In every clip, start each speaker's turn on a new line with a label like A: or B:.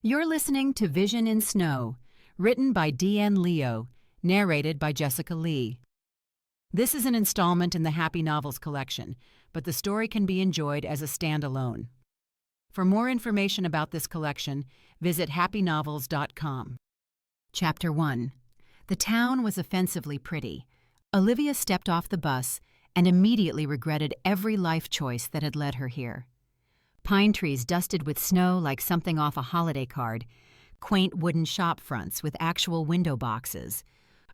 A: You're listening to Vision in Snow, written by D.N. Leo, narrated by Jessica Lee. This is an installment in the Happy Novels collection, but the story can be enjoyed as a standalone. For more information about this collection, visit happynovels.com. Chapter 1. The town was offensively pretty. Olivia stepped off the bus and immediately regretted every life choice that had led her here. Pine trees dusted with snow like something off a holiday card, quaint wooden shop fronts with actual window boxes,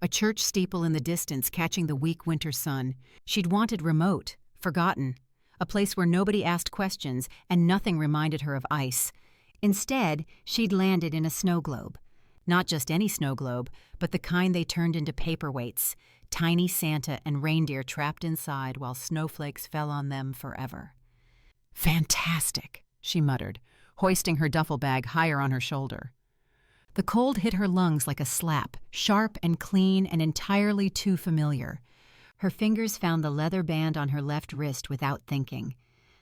A: a church steeple in the distance catching the weak winter sun. She'd wanted remote, forgotten, a place where nobody asked questions and nothing reminded her of ice. Instead, she'd landed in a snow globe. Not just any snow globe, but the kind they turned into paperweights, tiny Santa and reindeer trapped inside while snowflakes fell on them forever. "Fantastic," she muttered, hoisting her duffel bag higher on her shoulder. The cold hit her lungs like a slap, sharp and clean and entirely too familiar. Her fingers found the leather band on her left wrist without thinking.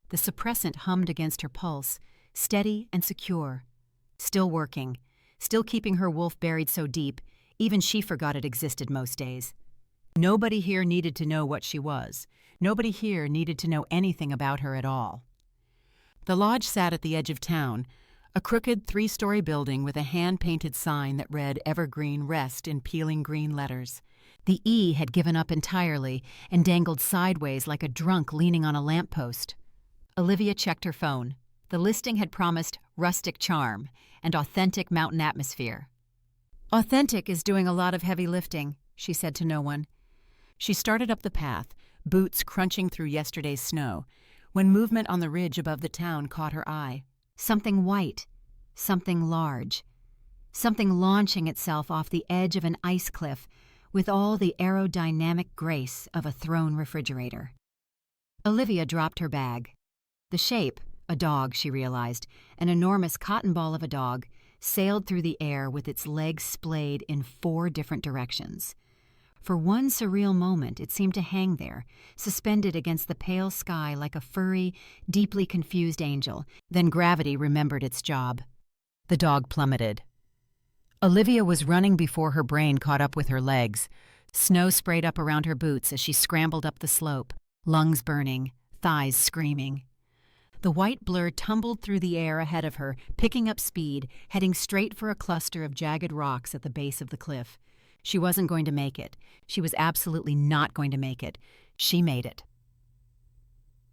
A: The suppressant hummed against her pulse, steady and secure. Still working, still keeping her wolf buried so deep, even she forgot it existed most days. Nobody here needed to know what she was. Nobody here needed to know anything about her at all. The lodge sat at the edge of town, a crooked three-story building with a hand-painted sign that read Evergreen Rest in peeling green letters. The E had given up entirely and dangled sideways like a drunk leaning on a lamppost. Olivia checked her phone. The listing had promised rustic charm and authentic mountain atmosphere. "Authentic is doing a lot of heavy lifting," she said to no one. She started up the path, boots crunching through yesterday's snow, when movement on the ridge above the town caught her eye. Something white, something large, something launching itself off the edge of an ice cliff with all the aerodynamic grace of a thrown refrigerator. Olivia dropped her bag. The shape, a dog, she realized, an enormous cotton ball of a dog, sailed through the air with its legs splayed in 4 different directions. For one surreal moment, it seemed to hang there, suspended against the pale sky like a furry, deeply confused angel. Then gravity remembered its job. The dog plummeted. Olivia was running before her brain caught up with her legs. Snow sprayed up around her boots as she scrambled up the slope, lungs burning, thighs screaming. The white blur tumbled through the air ahead of her, picking up speed, heading straight for a cluster of jagged rocks at the base of the cliff. She wasn't going to make it. She was absolutely not going to make it. She made it.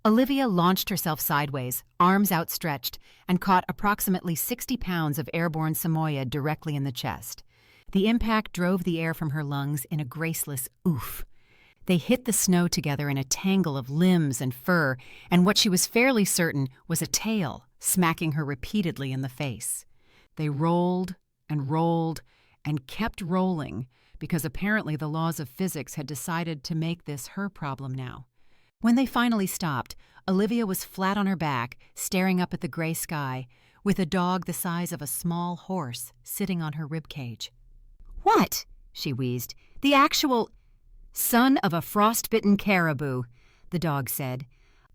A: Olivia launched herself sideways, arms outstretched, and caught approximately 60 pounds of airborne Samoyed directly in the chest. The impact drove the air from her lungs in a graceless oof. They hit the snow together in a tangle of limbs and fur, and what she was fairly certain was a tail smacking her repeatedly in the face. They rolled and rolled and kept rolling, because apparently the laws of physics had decided to make this her problem now. When they finally stopped, Olivia was flat on her back, staring up at the gray sky, with a dog the size of a small horse sitting on her ribcage. "What?" she wheezed. "The actual—" "Son of a frostbitten caribou," the dog said.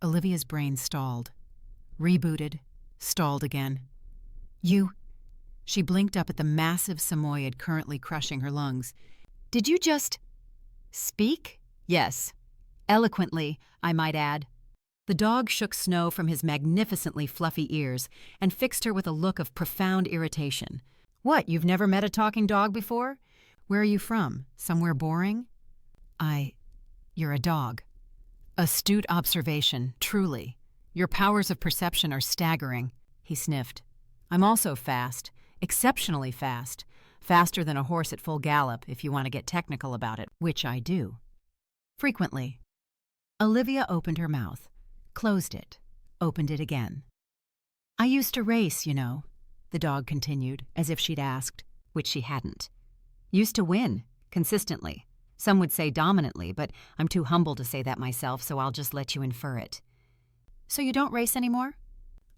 A: Olivia's brain stalled. Rebooted. Stalled again. "You—" She blinked up at the massive Samoyed currently crushing her lungs. "Did you just speak?" "Yes. Eloquently, I might add." The dog shook snow from his magnificently fluffy ears and fixed her with a look of profound irritation. "What, you've never met a talking dog before? Where are you from? Somewhere boring?" You're a dog." "Astute observation, truly. Your powers of perception are staggering," he sniffed. "I'm also fast. Exceptionally fast. Faster than a horse at full gallop, if you want to get technical about it, which I do. Frequently." Olivia opened her mouth, closed it, opened it again. "I used to race, you know," the dog continued, as if she'd asked, which she hadn't. "Used to win, consistently. Some would say dominantly, but I'm too humble to say that myself, so I'll just let you infer it." "So you don't race anymore?"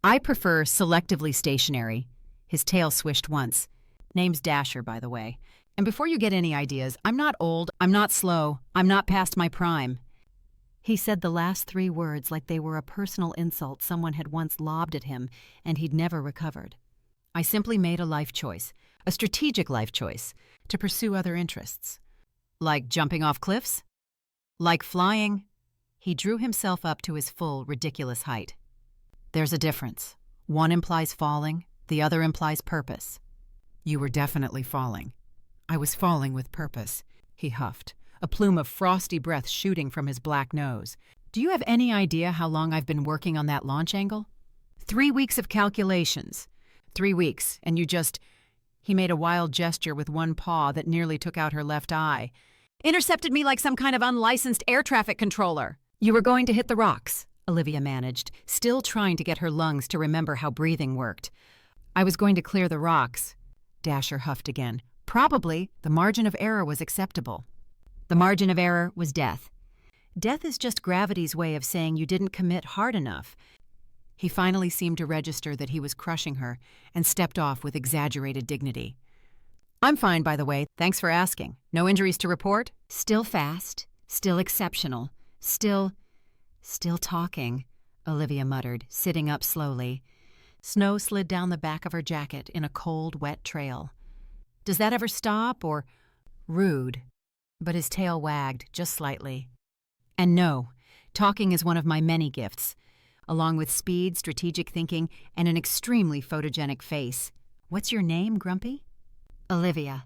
A: "I prefer selectively stationary." His tail swished once. "Name's Dasher, by the way. And before you get any ideas, I'm not old, I'm not slow, I'm not past my prime." He said the last 3 words like they were a personal insult someone had once lobbed at him and he'd never recovered. I simply made a life choice, a strategic life choice, to pursue other interests. Like jumping off cliffs? Like flying? He drew himself up to his full, ridiculous height. There's a difference. One implies falling, the other implies purpose. You were definitely falling. I was falling with purpose, he huffed, a plume of frosty breath shooting from his black nose. Do you have any idea how long I've been working on that launch angle? 3 weeks of calculations. 3 weeks, and you just... He made a wild gesture with one paw that nearly took out her left eye. Intercepted me like some kind of unlicensed air traffic controller. You were going to hit the rocks, Olivia managed, still trying to get her lungs to remember how breathing worked. I was going to clear the rocks. Dasher huffed again. Probably the margin of error was acceptable. The margin of error was death. Death is just gravity's way of saying you didn't commit hard enough. He finally seemed to register that he was crushing her and stepped off with exaggerated dignity. I'm fine, by the way. Thanks for asking. No injuries to report? Still fast, still exceptional, still talking, Olivia muttered, sitting up slowly. Snow slid down the back of her jacket in a cold, wet trail. Does that ever stop, or... Rude. But his tail wagged, just slightly. And no, talking is one of my many gifts, along with speed, strategic thinking, and an extremely photogenic face. What's your name, Grumpy? Olivia.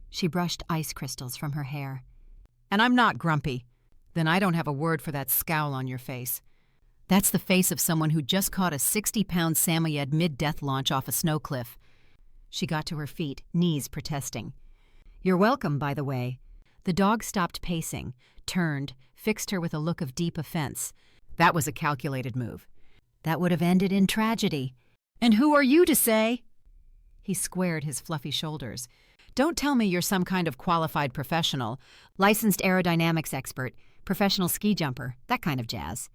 A: She brushed ice crystals from her hair. And I'm not grumpy. Then I don't have a word for that scowl on your face. That's the face of someone who just caught a 60-pound Samoyed mid-death launch off a snow cliff. She got to her feet, knees protesting. You're welcome, by the way. The dog stopped pacing, turned, fixed her with a look of deep offense. That was a calculated move. That would have ended in tragedy. And who are you to say? He squared his fluffy shoulders. Don't tell me you're some kind of qualified professional, licensed aerodynamics expert, professional ski jumper, that kind of jazz.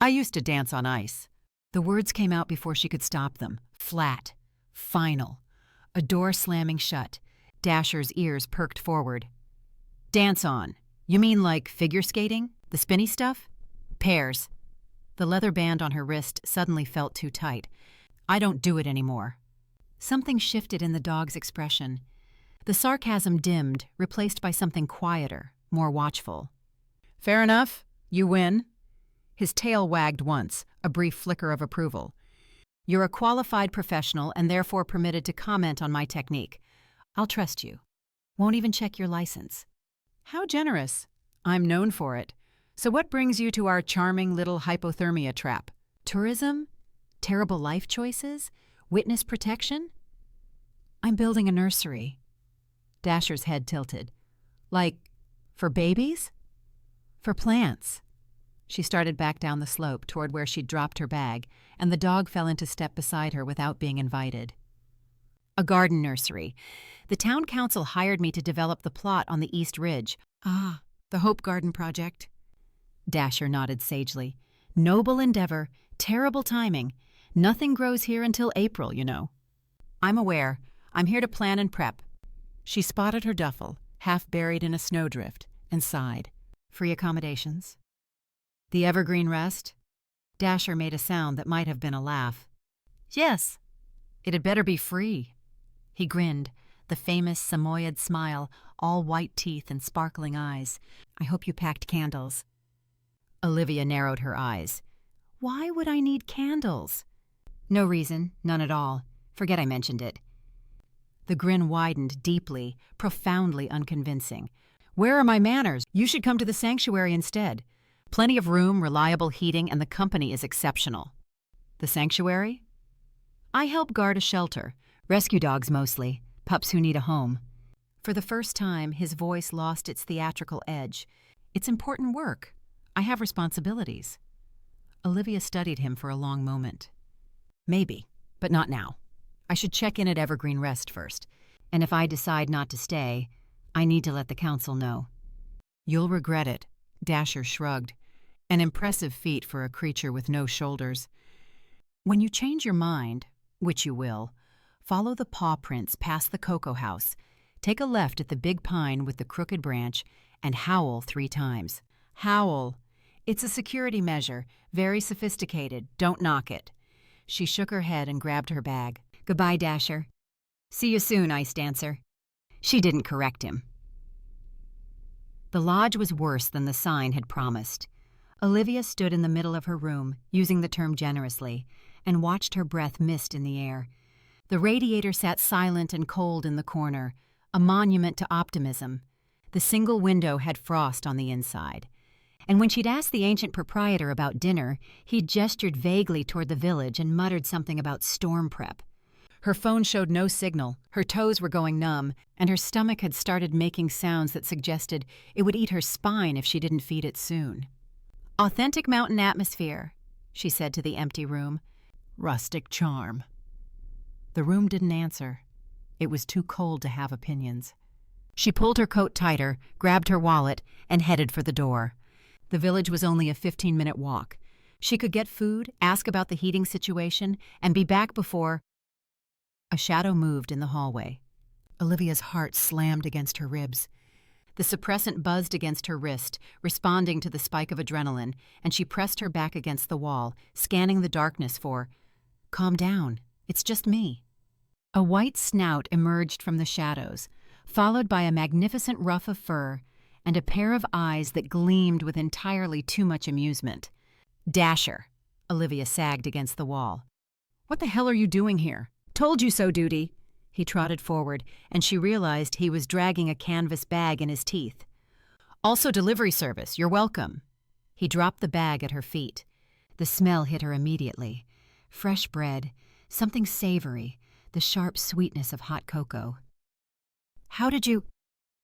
A: I used to dance on ice. The words came out before she could stop them. Flat. Final. A door slamming shut. Dasher's ears perked forward. Dance on. You mean like figure skating? The spinny stuff? Pairs. The leather band on her wrist suddenly felt too tight. I don't do it anymore. Something shifted in the dog's expression. The sarcasm dimmed, replaced by something quieter, more watchful. Fair enough. You win. His tail wagged once, a brief flicker of approval. You're a qualified professional and therefore permitted to comment on my technique. I'll trust you. Won't even check your license. How generous. I'm known for it. So what brings you to our charming little hypothermia trap? Tourism? Terrible life choices? Witness protection? I'm building a nursery. Dasher's head tilted. Like, for babies? For plants. She started back down the slope toward where she'd dropped her bag, and the dog fell into step beside her without being invited. A garden nursery. The town council hired me to develop the plot on the East Ridge. Ah, the Hope Garden Project. Dasher nodded sagely. Noble endeavor, terrible timing. Nothing grows here until April, you know. I'm aware. I'm here to plan and prep. She spotted her duffel, half buried in a snowdrift, and sighed. Free accommodations? The Evergreen Rest? Dasher made a sound that might have been a laugh. Yes. It had better be free. He grinned, the famous Samoyed smile, all white teeth and sparkling eyes. I hope you packed candles. Olivia narrowed her eyes. Why would I need candles? No reason, none at all. Forget I mentioned it. The grin widened deeply, profoundly unconvincing. Where are my manners? You should come to the sanctuary instead. Plenty of room, reliable heating, and the company is exceptional. The sanctuary? I help guard a shelter. Rescue dogs mostly. Pups who need a home. For the first time, his voice lost its theatrical edge. It's important work. I have responsibilities. Olivia studied him for a long moment. Maybe, but not now. I should check in at Evergreen Rest first. And if I decide not to stay, I need to let the council know. You'll regret it, Dasher shrugged. An impressive feat for a creature with no shoulders. When you change your mind, which you will, follow the paw prints past the cocoa house, take a left at the big pine with the crooked branch, and howl 3 times. Howl. It's a security measure, very sophisticated. Don't knock it. She shook her head and grabbed her bag. Goodbye, Dasher. See you soon, Ice Dancer. She didn't correct him. The lodge was worse than the sign had promised. Olivia stood in the middle of her room, using the term generously, and watched her breath mist in the air. The radiator sat silent and cold in the corner, a monument to optimism. The single window had frost on the inside. And when she'd asked the ancient proprietor about dinner, he'd gestured vaguely toward the village and muttered something about storm prep. Her phone showed no signal, her toes were going numb, and her stomach had started making sounds that suggested it would eat her spine if she didn't feed it soon. "Authentic mountain atmosphere," she said to the empty room. "Rustic charm." The room didn't answer. It was too cold to have opinions. She pulled her coat tighter, grabbed her wallet, and headed for the door. The village was only a 15-minute walk. She could get food, ask about the heating situation, and be back before... A shadow moved in the hallway. Olivia's heart slammed against her ribs. The suppressant buzzed against her wrist, responding to the spike of adrenaline, and she pressed her back against the wall, scanning the darkness for, "Calm down, it's just me." A white snout emerged from the shadows, followed by a magnificent ruff of fur and a pair of eyes that gleamed with entirely too much amusement. "Dasher," Olivia sagged against the wall. "What the hell are you doing here? Told you so, Duty." He trotted forward, and she realized he was dragging a canvas bag in his teeth. "Also delivery service, you're welcome." He dropped the bag at her feet. The smell hit her immediately. Fresh bread, something savory, the sharp sweetness of hot cocoa. "How did you—"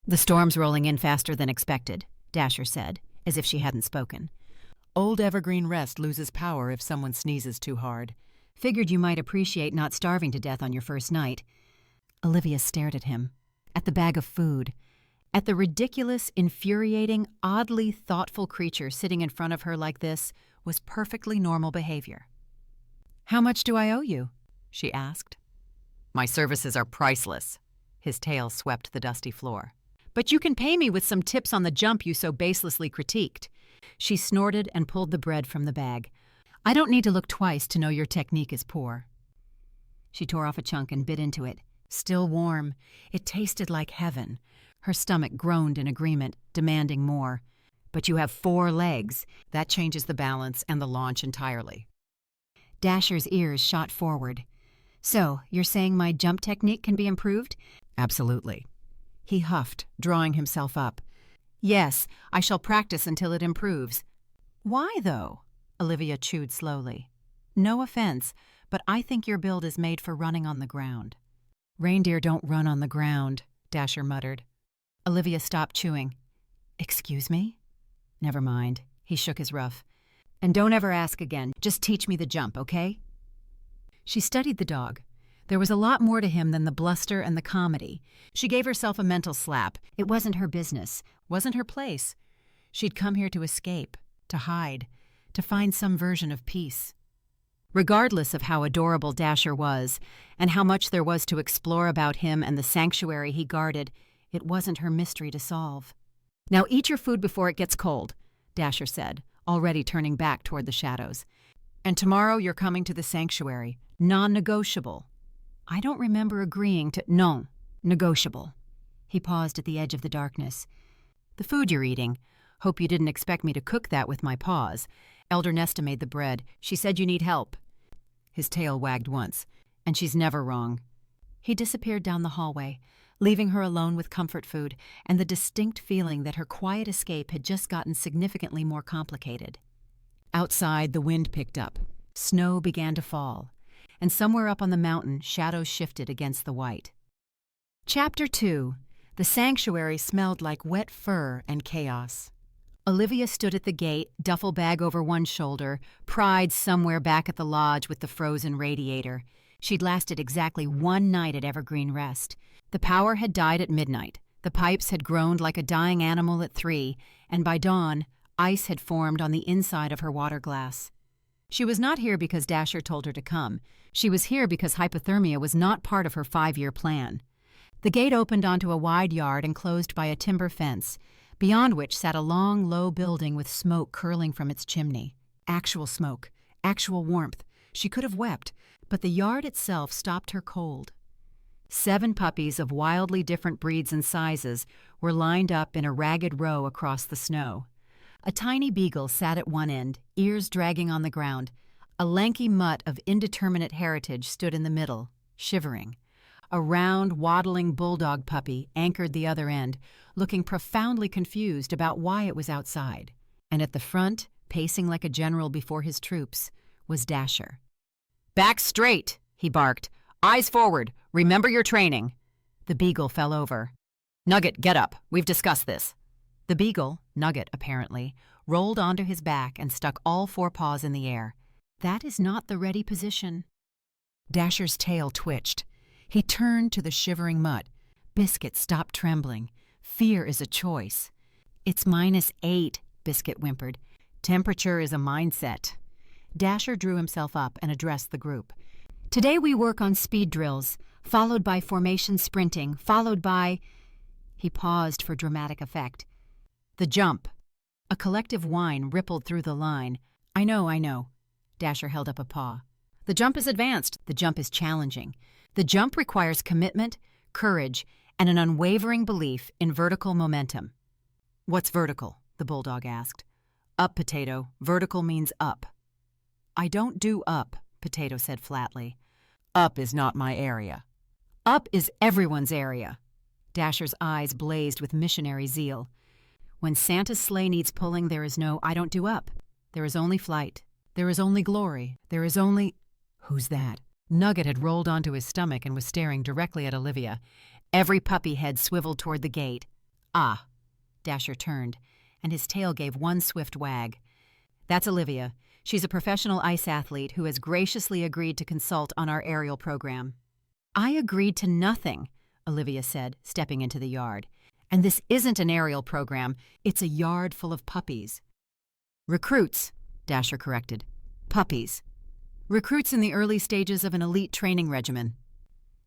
A: "The storm's rolling in faster than expected," Dasher said, as if she hadn't spoken. "Old Evergreen Rest loses power if someone sneezes too hard. Figured you might appreciate not starving to death on your first night." Olivia stared at him, at the bag of food, at the ridiculous, infuriating, oddly thoughtful creature sitting in front of her like this was perfectly normal behavior. "How much do I owe you?" she asked. "My services are priceless." His tail swept the dusty floor. "But you can pay me with some tips on the jump you so baselessly critiqued." She snorted and pulled the bread from the bag. "I don't need to look twice to know your technique is poor." She tore off a chunk and bit into it. Still warm. It tasted like heaven. Her stomach groaned in agreement, demanding more. "But you have 4 legs. That changes the balance and the launch entirely." Dasher's ears shot forward. "So, you're saying my jump technique can be improved?" "Absolutely." He huffed, drawing himself up. "Yes, I shall practice until it improves." "Why, though?" Olivia chewed slowly. "No offense, but I think your build is made for running on the ground." "Reindeer don't run on the ground," Dasher muttered. Olivia stopped chewing. "Excuse me?" "Never mind." He shook his ruff. "And don't ever ask again. Just teach me the jump, okay?" She studied the dog. There was a lot more to him than the bluster and the comedy. She gave herself a mental slap. It wasn't her business, wasn't her place. She'd come here to escape, to hide, to find some version of peace. Regardless of how adorable Dasher was, and how much there was to explore about him and the sanctuary he guarded, it wasn't her mystery to solve. "Now eat your food before it gets cold," Dasher said, already turning back toward the shadows. "And tomorrow you're coming to the sanctuary. Non-negotiable." "I don't remember agreeing to—" "Non, negotiable." He paused at the edge of the darkness. "The food you're eating. Hope you didn't expect me to cook that with my paws. Elder Nesta made the bread. She said you need help." His tail wagged once. "And she's never wrong." He disappeared down the hallway, leaving her alone with comfort food and the distinct feeling that her quiet escape had just gotten significantly more complicated. Outside, the wind picked up. Snow began to fall, and somewhere up on the mountain, shadows shifted against the white. Chapter 2. The sanctuary smelled like wet fur and chaos. Olivia stood at the gate, duffel bag over one shoulder, pride somewhere back at the lodge with the frozen radiator. She'd lasted exactly 1 night at Evergreen Rest. The power had died at midnight. The pipes had groaned like a dying animal at 3, and by dawn, ice had formed on the inside of her water glass. She was not here because Dasher told her to come. She was here because hypothermia was not part of her 5-year plan. The gate opened onto a wide yard enclosed by a timber fence, beyond which sat a long, low building with smoke curling from its chimney. Actual smoke, actual warmth. She could have wept, but the yard itself stopped her cold. 7 puppies of wildly different breeds and sizes were lined up in a ragged row across the snow. A tiny beagle sat at one end, ears dragging on the ground. A lanky mutt of indeterminate heritage stood in the middle, shivering. A round, waddling bulldog puppy anchored the other end, looking profoundly confused about why it was outside. And at the front, pacing like a general before his troops, was Dasher. "Back straight," he barked. "Eyes forward. Remember your training." The beagle fell over. "Nugget, get up. We've discussed this." The beagle, Nugget apparently, rolled onto his back and stuck all 4 paws in the air. "That is not the ready position." Dasher's tail twitched. He turned to the shivering mutt. Biscuit stopped trembling. Fear is a choice. "It's -8, Biscuit whimpered. "Temperature is a mindset." Dasher drew himself up and addressed the group. "Today we work on speed drills, followed by formation sprinting, followed by—" He paused for dramatic effect. "The jump." A collective whine rippled through the line. I know. Dasher held up a paw. "The jump is advanced. The jump is challenging. The jump requires commitment, courage, and an unwavering belief in vertical momentum." "What's vertical?" the bulldog asked. "Up, Potato. Vertical means up." "I don't do up," Potato said flatly. "Up is not my area." "Up is everyone's area." Dasher's eyes blazed with missionary zeal. "When Santa's sleigh needs pulling, there is no I don't do up. There is only flight. There is only glory. There is only—" "Who's that?" Nugget had rolled onto his stomach and was staring directly at Olivia. Every puppy head swiveled toward the gate. "Ah." Dasher turned, and his tail gave one swift wag. "That's Olivia. She's a professional ice athlete who has graciously agreed to consult on our aerial program." "I agreed to nothing," Olivia said, stepping into the yard. "And this isn't an aerial program. It's a yard full of puppies." "Recruits," Dasher corrected. "Puppies. Recruits in the early stages of an elite training regimen."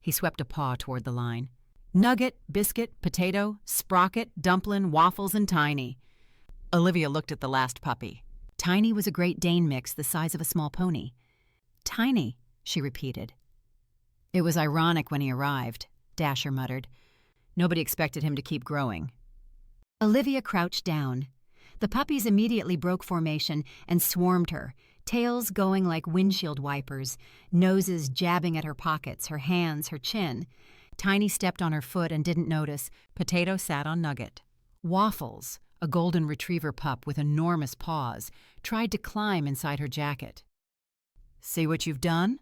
A: He swept a paw toward the line. "Nugget, Biscuit, Potato, Sprocket, Dumplin', Waffles, and Tiny." Olivia looked at the last puppy. Tiny was a Great Dane mix the size of a small pony. "Tiny," she repeated. "It was ironic when he arrived," Dasher muttered. "Nobody expected him to keep growing." Olivia crouched down. The puppies immediately broke formation and swarmed her, tails going like windshield wipers, noses jabbing at her pockets, her hands, her chin. Tiny stepped on her foot and didn't notice. Potato sat on Nugget. Waffles, a golden retriever pup with enormous paws, tried to climb inside her jacket. "See what you've done?"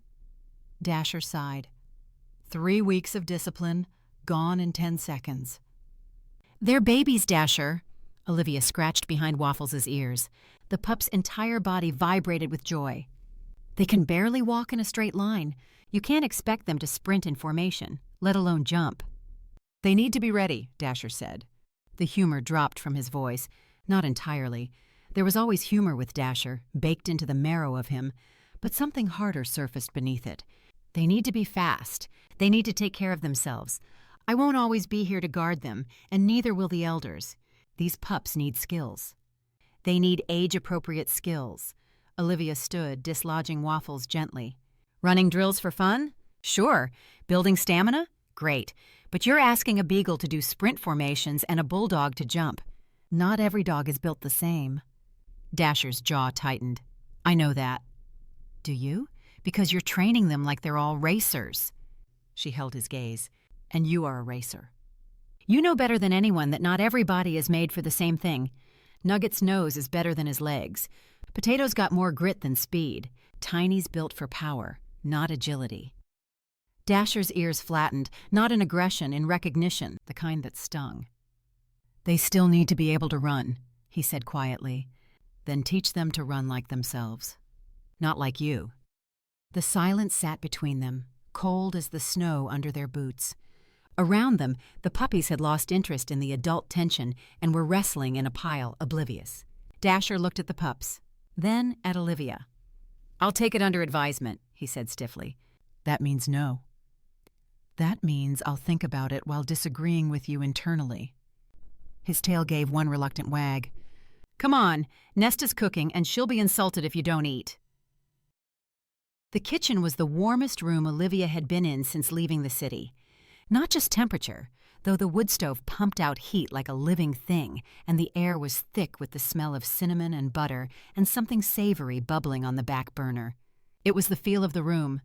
A: Dasher sighed. 3 weeks of discipline, gone in 10 seconds. "They're babies, Dasher." Olivia scratched behind Waffles' ears. The pup's entire body vibrated with joy. "They can barely walk in a straight line. You can't expect them to sprint in formation, let alone jump." "They need to be ready," Dasher said. The humor dropped from his voice. Not entirely. There was always humor with Dasher, baked into the marrow of him, but something harder surfaced beneath it. "They need to be fast. They need to take care of themselves. I won't always be here to guard them, and neither will the elders. These pups need skills. They need age-appropriate skills." Olivia stood, dislodging Waffles gently. "Running drills for fun? Sure. Building stamina? Great. But you're asking a beagle to do sprint formations and a bulldog to jump. Not every dog is built the same." Dasher's jaw tightened. "I know that." "Do you? Because you're training them like they're all racers." She held his gaze. "And you are a racer. You know better than anyone that not every body is made for the same thing. Nugget's nose is better than his legs. Potato's got more grit than speed. Tiny's built for power, not agility." Dasher's ears flattened, not in aggression, in recognition, the kind that stung. "They still need to be able to run," he said quietly. "Then teach them to run like themselves. Not like you." The silence sat between them, cold as the snow under their boots. Around them, the puppies had lost interest in the adult tension and were wrestling in a pile, oblivious. Dasher looked at the pups, then at Olivia. "I'll take it under advisement," he said stiffly. "That means no." "That means I'll think about it while disagreeing with you internally." His tail gave one reluctant wag. "Come on, Nesta's cooking and she'll be insulted if you don't eat." The kitchen was the warmest room Olivia had been in since leaving the city. Not just temperature, though the wood stove pumped out heat like a living thing, and the air was thick with the smell of cinnamon and butter and something savory bubbling on the back burner. It was the feel of the room.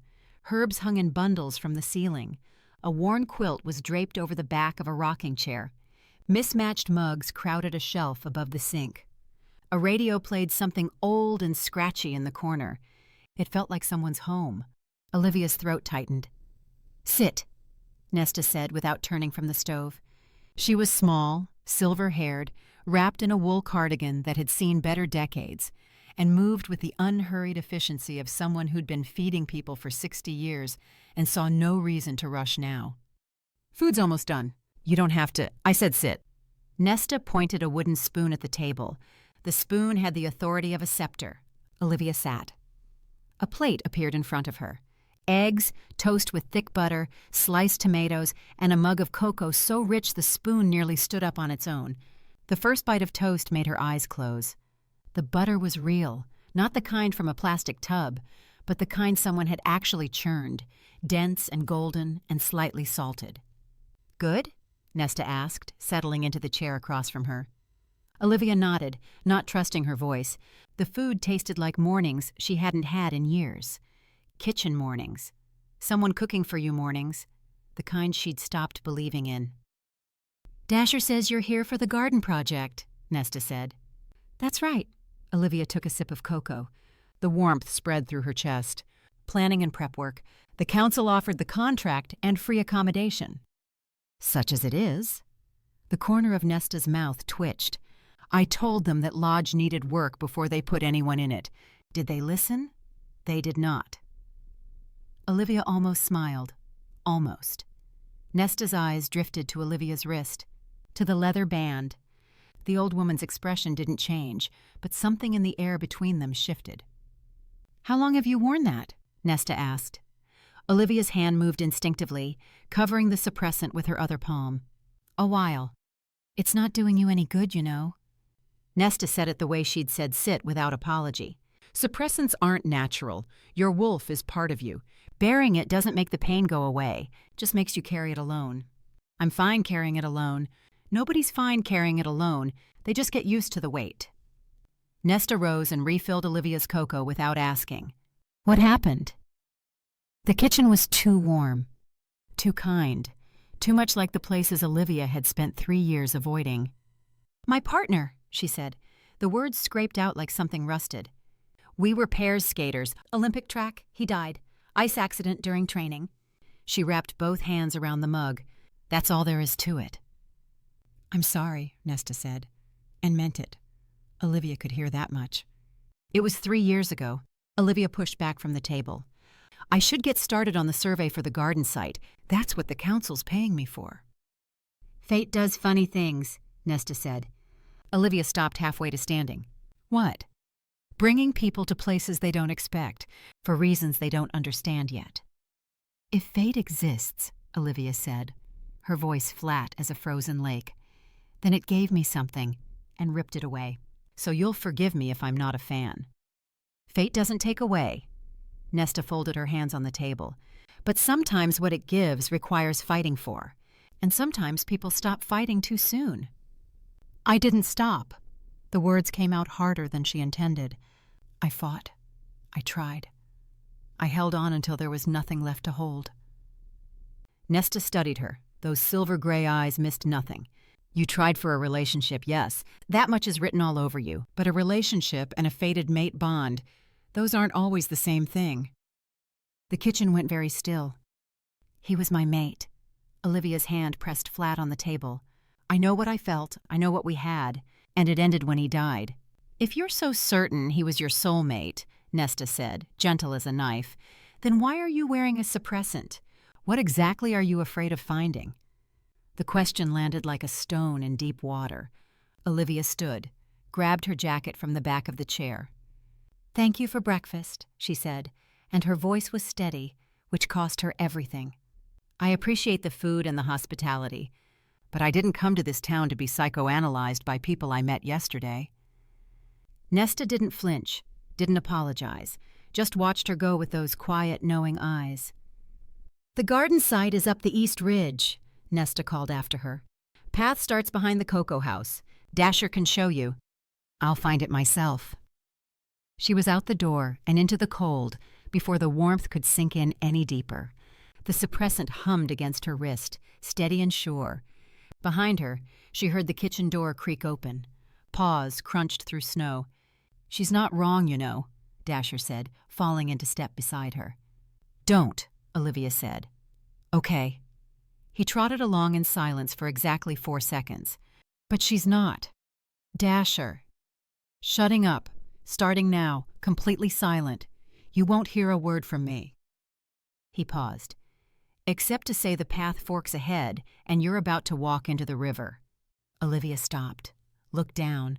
A: Herbs hung in bundles from the ceiling. A worn quilt was draped over the back of a rocking chair. Mismatched mugs crowded a shelf above the sink. A radio played something old and scratchy in the corner. It felt like someone's home. Olivia's throat tightened. "Sit," Nesta said without turning from the stove. She was small, silver-haired, wrapped in a wool cardigan that had seen better decades, and moved with the unhurried efficiency of someone who'd been feeding people for 60 years and saw no reason to rush now. "Food's almost done. You don't have to—" "I said sit." Nesta pointed a wooden spoon at the table. The spoon had the authority of a scepter. Olivia sat. A plate appeared in front of her. Eggs, toast with thick butter, sliced tomatoes, and a mug of cocoa so rich the spoon nearly stood up on its own. The first bite of toast made her eyes close. The butter was real, not the kind from a plastic tub, but the kind someone had actually churned, dense and golden and slightly salted. "Good?" Nesta asked, settling into the chair across from her. Olivia nodded, not trusting her voice. The food tasted like mornings she hadn't had in years. Kitchen mornings. Someone cooking for you mornings. The kind she'd stopped believing in. "Dasher says you're here for the garden project," Nesta said. "That's right." Olivia took a sip of cocoa. The warmth spread through her chest. "Planning and prep work. The council offered the contract and free accommodation." "Such as it is." The corner of Nesta's mouth twitched. "I told them that Lodge needed work before they put anyone in it. Did they listen? They did not." Olivia almost smiled. Almost. Nesta's eyes drifted to Olivia's wrist, to the leather band. The old woman's expression didn't change, but something in the air between them shifted. "How long have you worn that?" Nesta asked. Olivia's hand moved instinctively, covering the suppressant with her other palm. "A while. It's not doing you any good, you know." Nesta said it the way she'd said sit without apology. "Suppressants aren't natural. Your wolf is part of you. Bearing it doesn't make the pain go away, just makes you carry it alone." "I'm fine carrying it alone." "Nobody's fine carrying it alone. They just get used to the weight." Nesta rose and refilled Olivia's cocoa without asking. "What happened?" The kitchen was too warm, too kind, too much like the places Olivia had spent 3 years avoiding. "My partner," she said. The words scraped out like something rusted. "We were pairs skaters. Olympic track. He died. Ice accident during training." She wrapped both hands around the mug. "That's all there is to it." "I'm sorry," Nesta said, and meant it. Olivia could hear that much. "It was 3 years ago." Olivia pushed back from the table. "I should get started on the survey for the garden site. That's what the council's paying me for." "Fate does funny things," Nesta said. Olivia stopped halfway to standing. "What?" "Bringing people to places they don't expect, for reasons they don't understand yet." "If fate exists," Olivia said, her voice flat as a frozen lake, "then it gave me something and ripped it away. So you'll forgive me if I'm not a fan." "Fate doesn't take away." Nesta folded her hands on the table. "But sometimes what it gives requires fighting for, and sometimes people stop fighting too soon." "I didn't stop." The words came out harder than she intended. "I fought. I tried. I held on until there was nothing left to hold." Nesta studied her. Those silver-gray eyes missed nothing. "You tried for a relationship, yes. That much is written all over you. But a relationship and a fated mate bond, those aren't always the same thing." The kitchen went very still. "He was my mate." Olivia's hand pressed flat on the table. "I know what I felt, I know what we had, and it ended when he died." "If you're so certain he was your soulmate," Nesta said, gentle as a knife, "then why are you wearing a suppressant? What exactly are you afraid of finding?" The question landed like a stone in deep water. Olivia stood, grabbed her jacket from the back of the chair. "Thank you for breakfast," she said, and her voice was steady, which cost her everything. "I appreciate the food and the hospitality, but I didn't come to this town to be psychoanalyzed by people I met yesterday." Nesta didn't flinch, didn't apologize, just watched her go with those quiet, knowing eyes. "The garden site is up the East Ridge," Nesta called after her. "Path starts behind the cocoa house. Dasher can show you. I'll find it myself." She was out the door and into the cold before the warmth could sink in any deeper. The suppressant hummed against her wrist, steady and sure. Behind her, she heard the kitchen door creak open. Paws crunched through snow. "She's not wrong, you know," Dasher said, falling into step beside her. "Don't," Olivia said. "Okay." He trotted along in silence for exactly 4 seconds. "But she's not." "Dasher." "Shutting up. Starting now, completely silent. You won't hear a word from me." He paused. "Except to say the path forks ahead and you're about to walk into the river." Olivia stopped, looked down.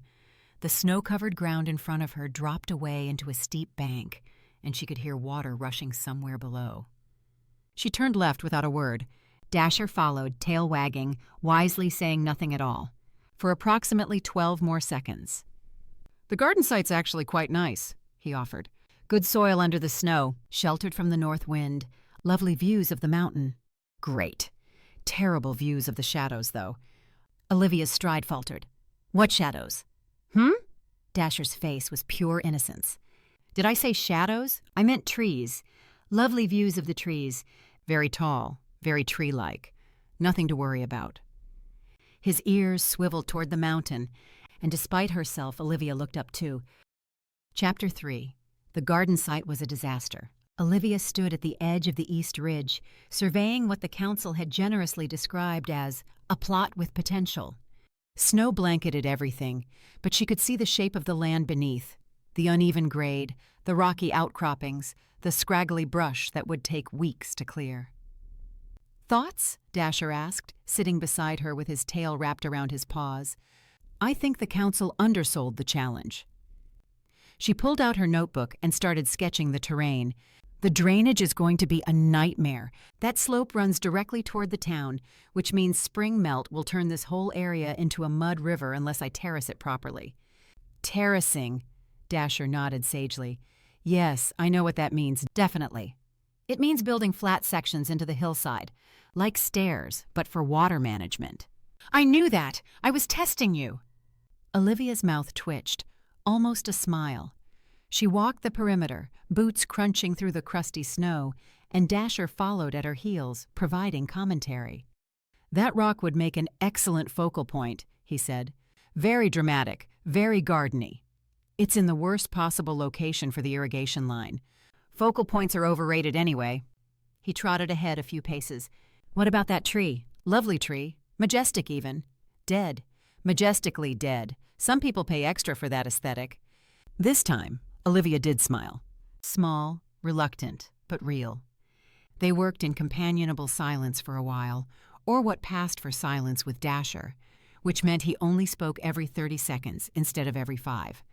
A: The snow-covered ground in front of her dropped away into a steep bank, and she could hear water rushing somewhere below. She turned left without a word. Dasher followed, tail wagging, wisely saying nothing at all, for approximately 12 more seconds. "The garden site's actually quite nice," he offered. "Good soil under the snow, sheltered from the north wind, lovely views of the mountain." "Great. Terrible views of the shadows, though." Olivia's stride faltered. "What shadows?" Dasher's face was pure innocence. "Did I say shadows? I meant trees. Lovely views of the trees. Very tall, very tree-like. Nothing to worry about." His ears swiveled toward the mountain, and despite herself, Olivia looked up too. Chapter 3. The garden site was a disaster. Olivia stood at the edge of the East Ridge, surveying what the council had generously described as a plot with potential. Snow blanketed everything, but she could see the shape of the land beneath, the uneven grade, the rocky outcroppings, the scraggly brush that would take weeks to clear. "Thoughts?" Dasher asked, sitting beside her with his tail wrapped around his paws. "I think the council undersold the challenge." She pulled out her notebook and started sketching the terrain. "The drainage is going to be a nightmare. That slope runs directly toward the town, which means spring melt will turn this whole area into a mud river unless I terrace it properly." "Terracing," Dasher nodded sagely. "Yes, I know what that means, definitely. It means building flat sections into the hillside, like stairs, but for water management." "I knew that! I was testing you!" Olivia's mouth twitched, almost a smile. She walked the perimeter, boots crunching through the crusty snow, and Dasher followed at her heels, providing commentary. "That rock would make an excellent focal point," he said. "Very dramatic, very gardeny. It's in the worst possible location for the irrigation line. Focal points are overrated anyway." He trotted ahead a few paces. "What about that tree? Lovely tree. Majestic even. Dead. Majestically dead. Some people pay extra for that aesthetic." This time, Olivia did smile. Small, reluctant, but real. They worked in companionable silence for a while, or what passed for silence with Dasher, which meant he only spoke every 30 seconds instead of every 5.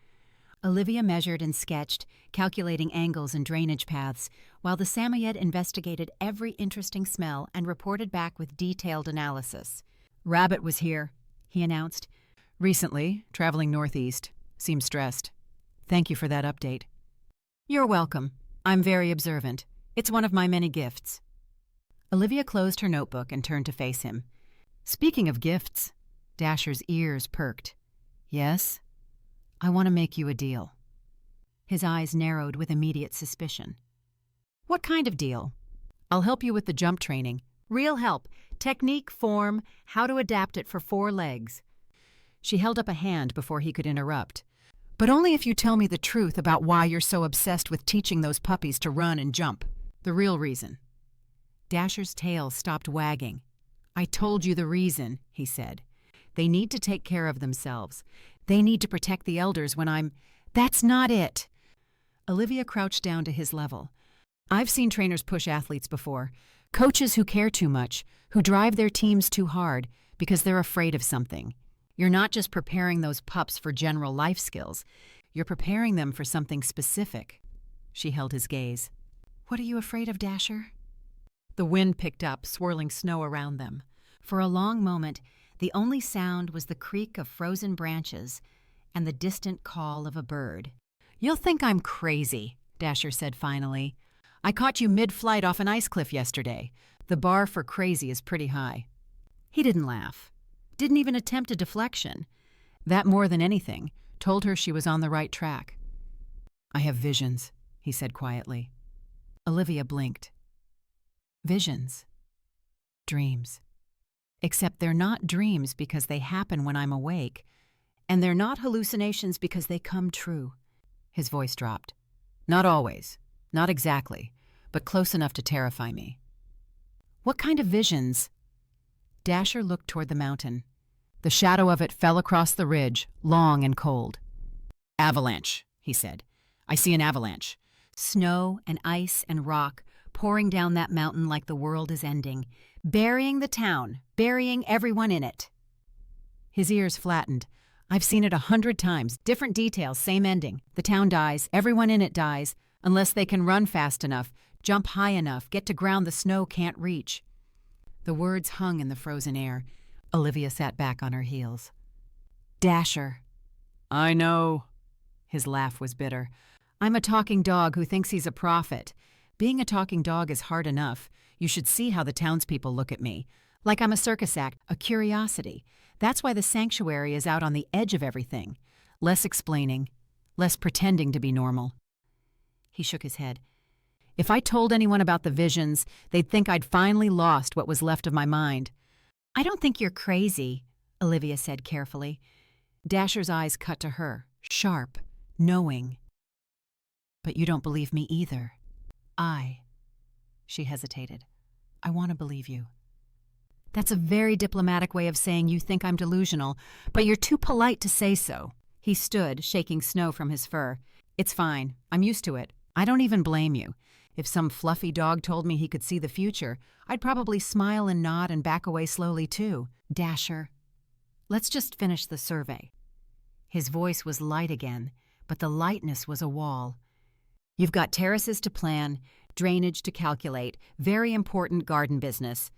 A: Olivia measured and sketched, calculating angles and drainage paths, while the Samoyed investigated every interesting smell and reported back with detailed analysis. "Rabbit was here," he announced. "Recently, traveling northeast. Seems stressed. Thank you for that update." "You're welcome. I'm very observant. It's one of my many gifts." Olivia closed her notebook and turned to face him. "Speaking of gifts," Dasher's ears perked. "Yes? I want to make you a deal." His eyes narrowed with immediate suspicion. "What kind of deal?" "I'll help you with the jump training. Real help. Technique, form, how to adapt it for 4 legs." She held up a hand before he could interrupt. "But only if you tell me the truth about why you're so obsessed with teaching those puppies to run and jump. The real reason." Dasher's tail stopped wagging. "I told you the reason," he said. "They need to take care of themselves. They need to protect the elders when I'm—" "That's not it." Olivia crouched down to his level. "I've seen trainers push athletes before. Coaches who care too much, who drive their teams too hard because they're afraid of something. You're not just preparing those pups for general life skills. You're preparing them for something specific." She held his gaze. "What are you afraid of, Dasher?" The wind picked up, swirling snow around them. For a long moment, the only sound was the creak of frozen branches and the distant call of a bird. "You'll think I'm crazy," Dasher said finally. "I caught you mid-flight off an ice cliff yesterday. The bar for crazy is pretty high." He didn't laugh. Didn't even attempt a deflection. That, more than anything, told her she was on the right track. "I have visions," he said quietly. Olivia blinked. Visions. Dreams. Except they're not dreams because they happen when I'm awake, and they're not hallucinations because they come true. His voice dropped. "Not always. Not exactly, but close enough to terrify me." "What kind of visions?" Dasher looked toward the mountain. The shadow of it fell across the ridge, long and cold. "Avalanche," he said. "I see an avalanche." Snow and ice and rock pouring down that mountain like the world is ending, burying the town, burying everyone in it. His ears flattened. "I've seen it 100 times, different details, same ending. The town dies, everyone in it dies, unless they can run fast enough, jump high enough, get to ground the snow can't reach." The words hung in the frozen air. Olivia sat back on her heels. "Dasher." "I know." His laugh was bitter. "I'm a talking dog who thinks he's a prophet. Being a talking dog is hard enough. You should see how the townspeople look at me. Like I'm a circus act, a curiosity. That's why the sanctuary is out on the edge of everything. Less explaining, less pretending to be normal." He shook his head. "If I told anyone about the visions, they'd think I'd finally lost what was left of my mind." "I don't think you're crazy," Olivia said carefully. Dasher's eyes cut to her, sharp, knowing. "But you don't believe me either." She hesitated. "I want to believe you." "That's a very diplomatic way of saying you think I'm delusional, but you're too polite to say so." He stood, shaking snow from his fur. "It's fine. I'm used to it. I don't even blame you. If some fluffy dog told me he could see the future, I'd probably smile and nod and back away slowly too." "Dasher, let's just finish the survey." His voice was light again, but the lightness was a wall. "You've got terraces to plan, drainage to calculate, very important garden business."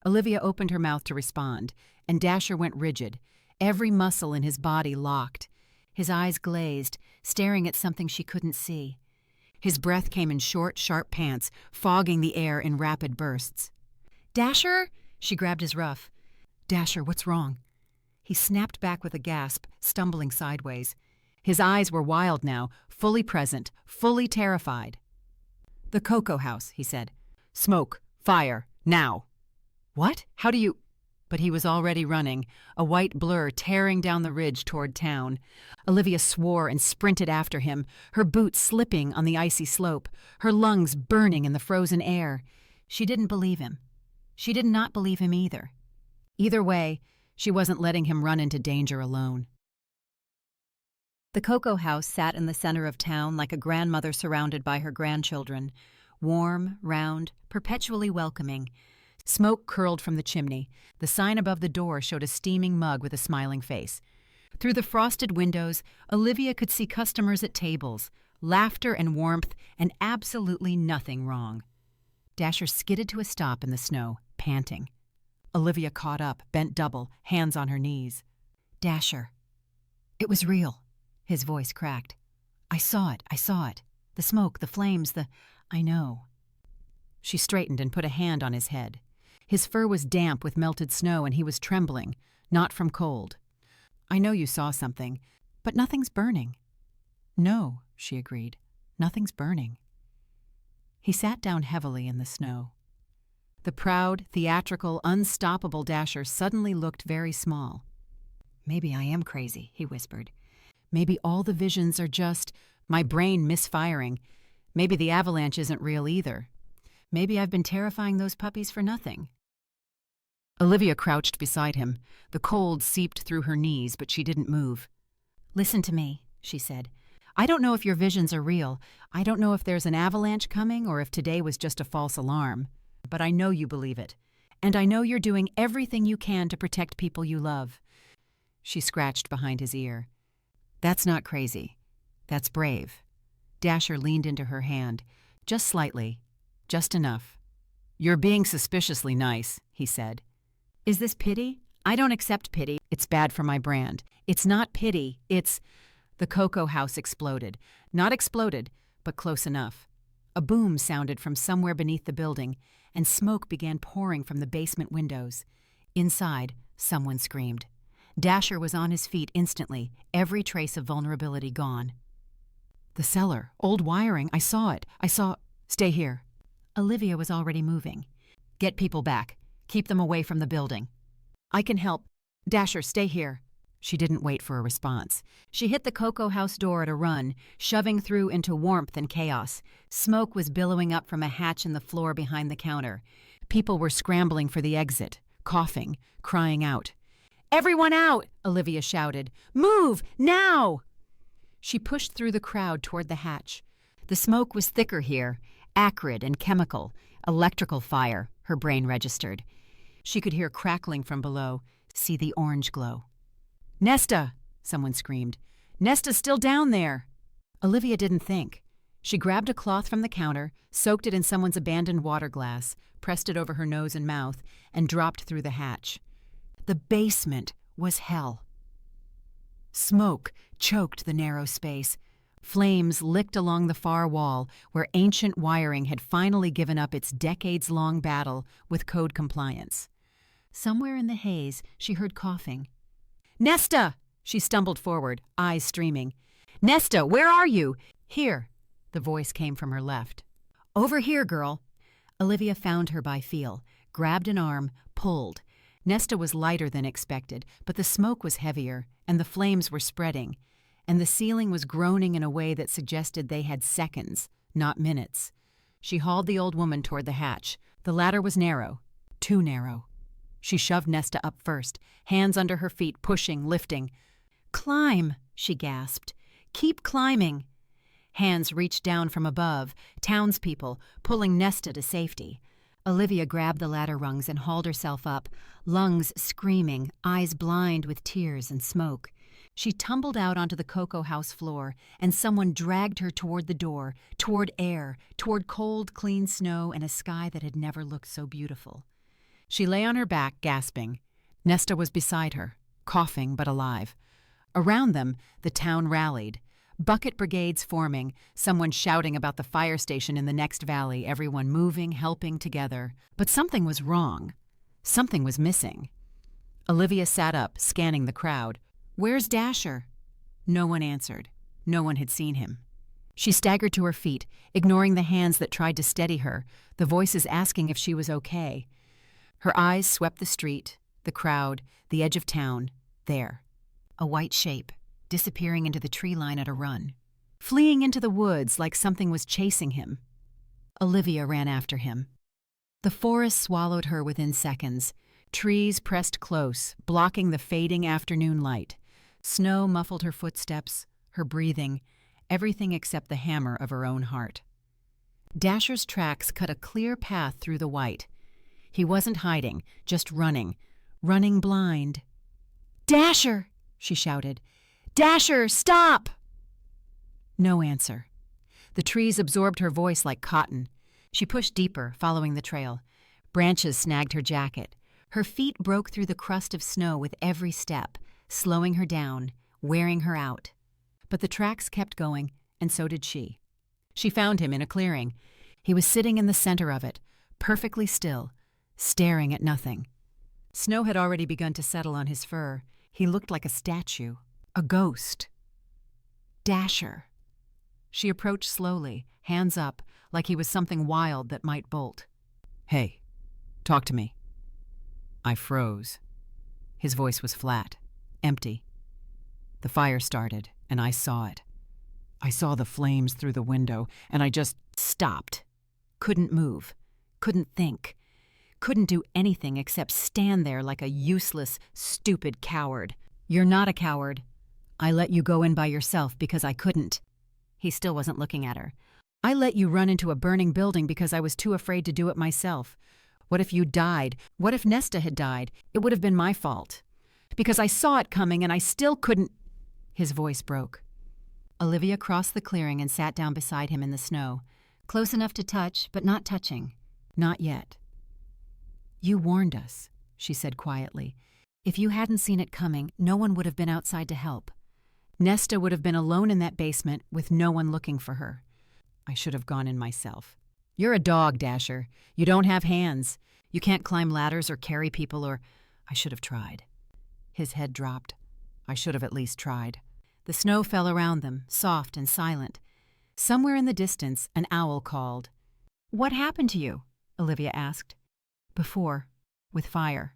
A: Olivia opened her mouth to respond, and Dasher went rigid, every muscle in his body locked. His eyes glazed, staring at something she couldn't see. His breath came in short, sharp pants, fogging the air in rapid bursts. "Dasher?" She grabbed his ruff. "Dasher, what's wrong?" He snapped back with a gasp, stumbling sideways. His eyes were wild now, fully present, fully terrified. "The cocoa house," he said. "Smoke, fire, now." "What? How do you—" But he was already running, a white blur tearing down the ridge toward town. Olivia swore and sprinted after him, her boots slipping on the icy slope, her lungs burning in the frozen air. She didn't believe him. She did not believe him either. Either way, she wasn't letting him run into danger alone. The cocoa house sat in the center of town like a grandmother surrounded by her grandchildren, warm, round, perpetually welcoming. Smoke curled from the chimney. The sign above the door showed a steaming mug with a smiling face. Through the frosted windows, Olivia could see customers at tables, laughter and warmth, and absolutely nothing wrong. Dasher skidded to a stop in the snow, panting. Olivia caught up, bent double, hands on her knees. "Dasher." "It was real." His voice cracked. I saw it. The smoke, the flames, I know." She straightened and put a hand on his head. His fur was damp with melted snow and he was trembling, not from cold. "I know you saw something, but nothing's burning." "No," she agreed. "Nothing's burning." He sat down heavily in the snow. The proud, theatrical, unstoppable Dasher suddenly looked very small. "Maybe I am crazy," he whispered. "Maybe all the visions are just my brain misfiring. Maybe the avalanche isn't real either. Maybe I've been terrifying those puppies for nothing." Olivia crouched beside him. The cold seeped through her knees, but she didn't move. "Listen to me," she said. "I don't know if your visions are real. I don't know if there's an avalanche coming or if today was just a false alarm. But I know you believe it. And I know you're doing everything you can to protect people you love." She scratched behind his ear. "That's not crazy. That's brave." Dasher leaned into her hand. "Just slightly. Just enough." "You're being suspiciously nice," he said. "Is this pity? I don't accept pity. It's bad for my brand. It's not pity. It's—" The cocoa house exploded. Not exploded, but close enough. A boom sounded from somewhere beneath the building, and smoke began pouring from the basement windows. Inside, someone screamed. Dasher was on his feet instantly, every trace of vulnerability gone. "The cellar. Old wiring. I saw it. Stay here." Olivia was already moving. "Get people back. Keep them away from the building." "I can help. Dasher, stay here." She didn't wait for a response. She hit the cocoa house door at a run, shoving through into warmth and chaos. Smoke was billowing up from a hatch in the floor behind the counter. People were scrambling for the exit, coughing, crying out. "Everyone out!" Olivia shouted. "Move! Now!" She pushed through the crowd toward the hatch. The smoke was thicker here, acrid and chemical, electrical fire, her brain registered. She could hear crackling from below, see the orange glow. "Nesta!" someone screamed. "Nesta's still down there!" Olivia didn't think. She grabbed a cloth from the counter, soaked it in someone's abandoned water glass, pressed it over her nose and mouth, and dropped through the hatch. The basement was hell. Smoke choked the narrow space. Flames licked along the far wall where ancient wiring had finally given up its decades-long battle with code compliance. Somewhere in the haze, she heard coughing. "Nesta!" She stumbled forward, eyes streaming. "Nesta, where are you?" "Here." The voice came from her left. "Over here, girl." Olivia found her by feel, grabbed an arm, pulled. Nesta was lighter than expected, but the smoke was heavier, and the flames were spreading, and the ceiling was groaning in a way that suggested they had seconds, not minutes. She hauled the old woman toward the hatch. The ladder was narrow, too narrow. She shoved Nesta up first, hands under her feet, pushing, lifting. "Climb," she gasped. "Keep climbing." Hands reached down from above, townspeople, pulling Nesta to safety. Olivia grabbed the ladder rungs and hauled herself up, lungs screaming, eyes blind with tears and smoke. She tumbled out onto the cocoa house floor, and someone dragged her toward the door, toward air, toward cold, clean snow and a sky that had never looked so beautiful. She lay on her back, gasping. Nesta was beside her, coughing but alive. Around them, the town rallied. Bucket brigades forming, someone shouting about the fire station in the next valley, everyone moving, helping together. But something was wrong. Something was missing. Olivia sat up, scanning the crowd. "Where's Dasher?" No one answered. No one had seen him. She staggered to her feet, ignoring the hands that tried to steady her, the voices asking if she was okay. Her eyes swept the street, the crowd, the edge of town. There. A white shape, disappearing into the tree line at a run. Fleeing into the woods like something was chasing him. Olivia ran after him. The forest swallowed her within seconds. Trees pressed close, blocking the fading afternoon light. Snow muffled her footsteps, her breathing, everything except the hammer of her own heart. Dasher's tracks cut a clear path through the white. He wasn't hiding, just running blind. "Dasher!" she shouted. "Dasher, stop!" No answer. The trees absorbed her voice like cotton. She pushed deeper, following the trail. Branches snagged her jacket. Her feet broke through the crust of snow with every step, slowing her down, wearing her out. But the tracks kept going, and so did she. She found him in a clearing. He was sitting in the center of it, perfectly still, staring at nothing. Snow had already begun to settle on his fur. He looked like a statue, a ghost. Dasher. She approached slowly, hands up, like he was something wild that might bolt. "Hey, talk to me." I froze. His voice was flat, empty. The fire started, and I saw it. I saw the flames through the window, and I just stopped. Couldn't move, couldn't think, couldn't do anything except stand there like a useless, stupid coward. "You're not a coward. I let you go in by yourself because I couldn't." He still wasn't looking at her. "I let you run into a burning building because I was too afraid to do it myself. What if you died? What if Nesta had died? It would have been my fault. Because I saw it coming and I still couldn't—" His voice broke. Olivia crossed the clearing and sat down beside him in the snow, close enough to touch, but not touching. Not yet. "You warned us," she said quietly. "If you hadn't seen it coming, no one would have been outside to help. Nesta would have been alone in that basement with no one looking for her. I should have gone in myself. You're a dog, Dasher. You don't have hands. You can't climb ladders or carry people or... I should have tried. His head dropped. I should have at least tried. The snow fell around them, soft and silent. Somewhere in the distance, an owl called. "What happened to you?" Olivia asked. "Before, with fire."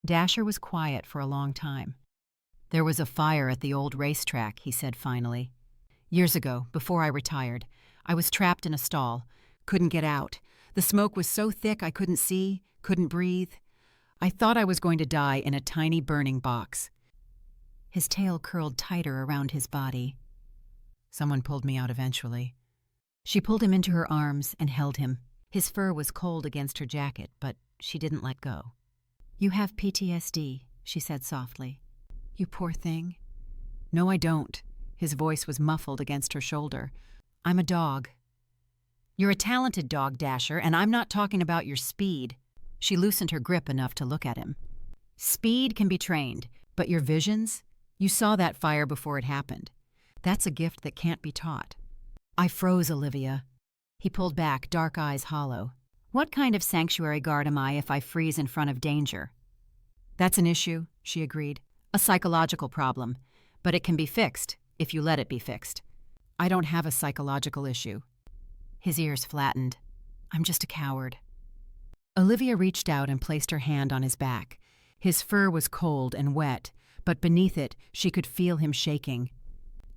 A: Dasher was quiet for a long time. "There was a fire at the old racetrack," he said finally. "Years ago, before I retired, I was trapped in a stall. Couldn't get out. The smoke was so thick I couldn't see, couldn't breathe. I thought I was going to die in a tiny burning box." His tail curled tighter around his body. "Someone pulled me out eventually." She pulled him into her arms and held him. His fur was cold against her jacket, but she didn't let go. "You have PTSD," she said softly. "You poor thing." "No, I don't." His voice was muffled against her shoulder. "I'm a dog." "You're a talented dog, Dasher, and I'm not talking about your speed." She loosened her grip enough to look at him. "Speed can be trained, but your visions? You saw that fire before it happened. That's a gift that can't be taught." I froze, Olivia. He pulled back, dark eyes hollow. "What kind of sanctuary guard am I if I freeze in front of danger?" "That's an issue," she agreed. "A psychological problem. But it can be fixed, if you let it be fixed." "I don't have a psychological issue." His ears flattened. "I'm just a coward." Olivia reached out and placed her hand on his back. His fur was cold and wet, but beneath it she could feel him shaking.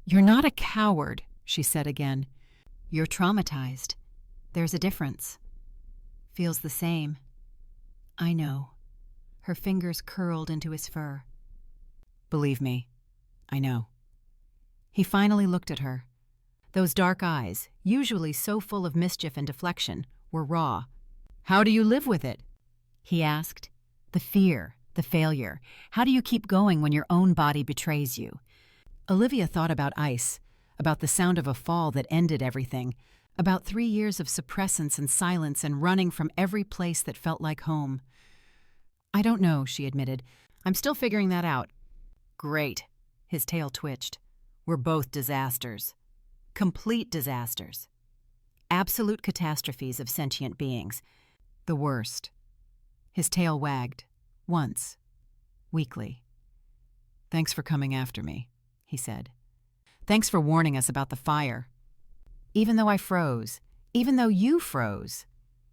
A: "You're not a coward," she said again. "You're traumatized. There's a difference." "Feels the same." "I know." Her fingers curled into his fur. "Believe me, I know." He finally looked at her. Those dark eyes, usually so full of mischief and deflection, were raw. "How do you live with it?" he asked. "The fear, the failure. How do you keep going when your own body betrays you?" Olivia thought about ice, about the sound of a fall that ended everything, about 3 years of suppressance and silence and running from every place that felt like home. "I don't know," she admitted. "I'm still figuring that out." "Great." His tail twitched. "We're both disasters. Complete disasters. Absolute catastrophes of sentient beings. The worst." His tail wagged. Once. Weakly. "Thanks for coming after me," he said. "Thanks for warning us about the fire. Even though I froze, even though you froze."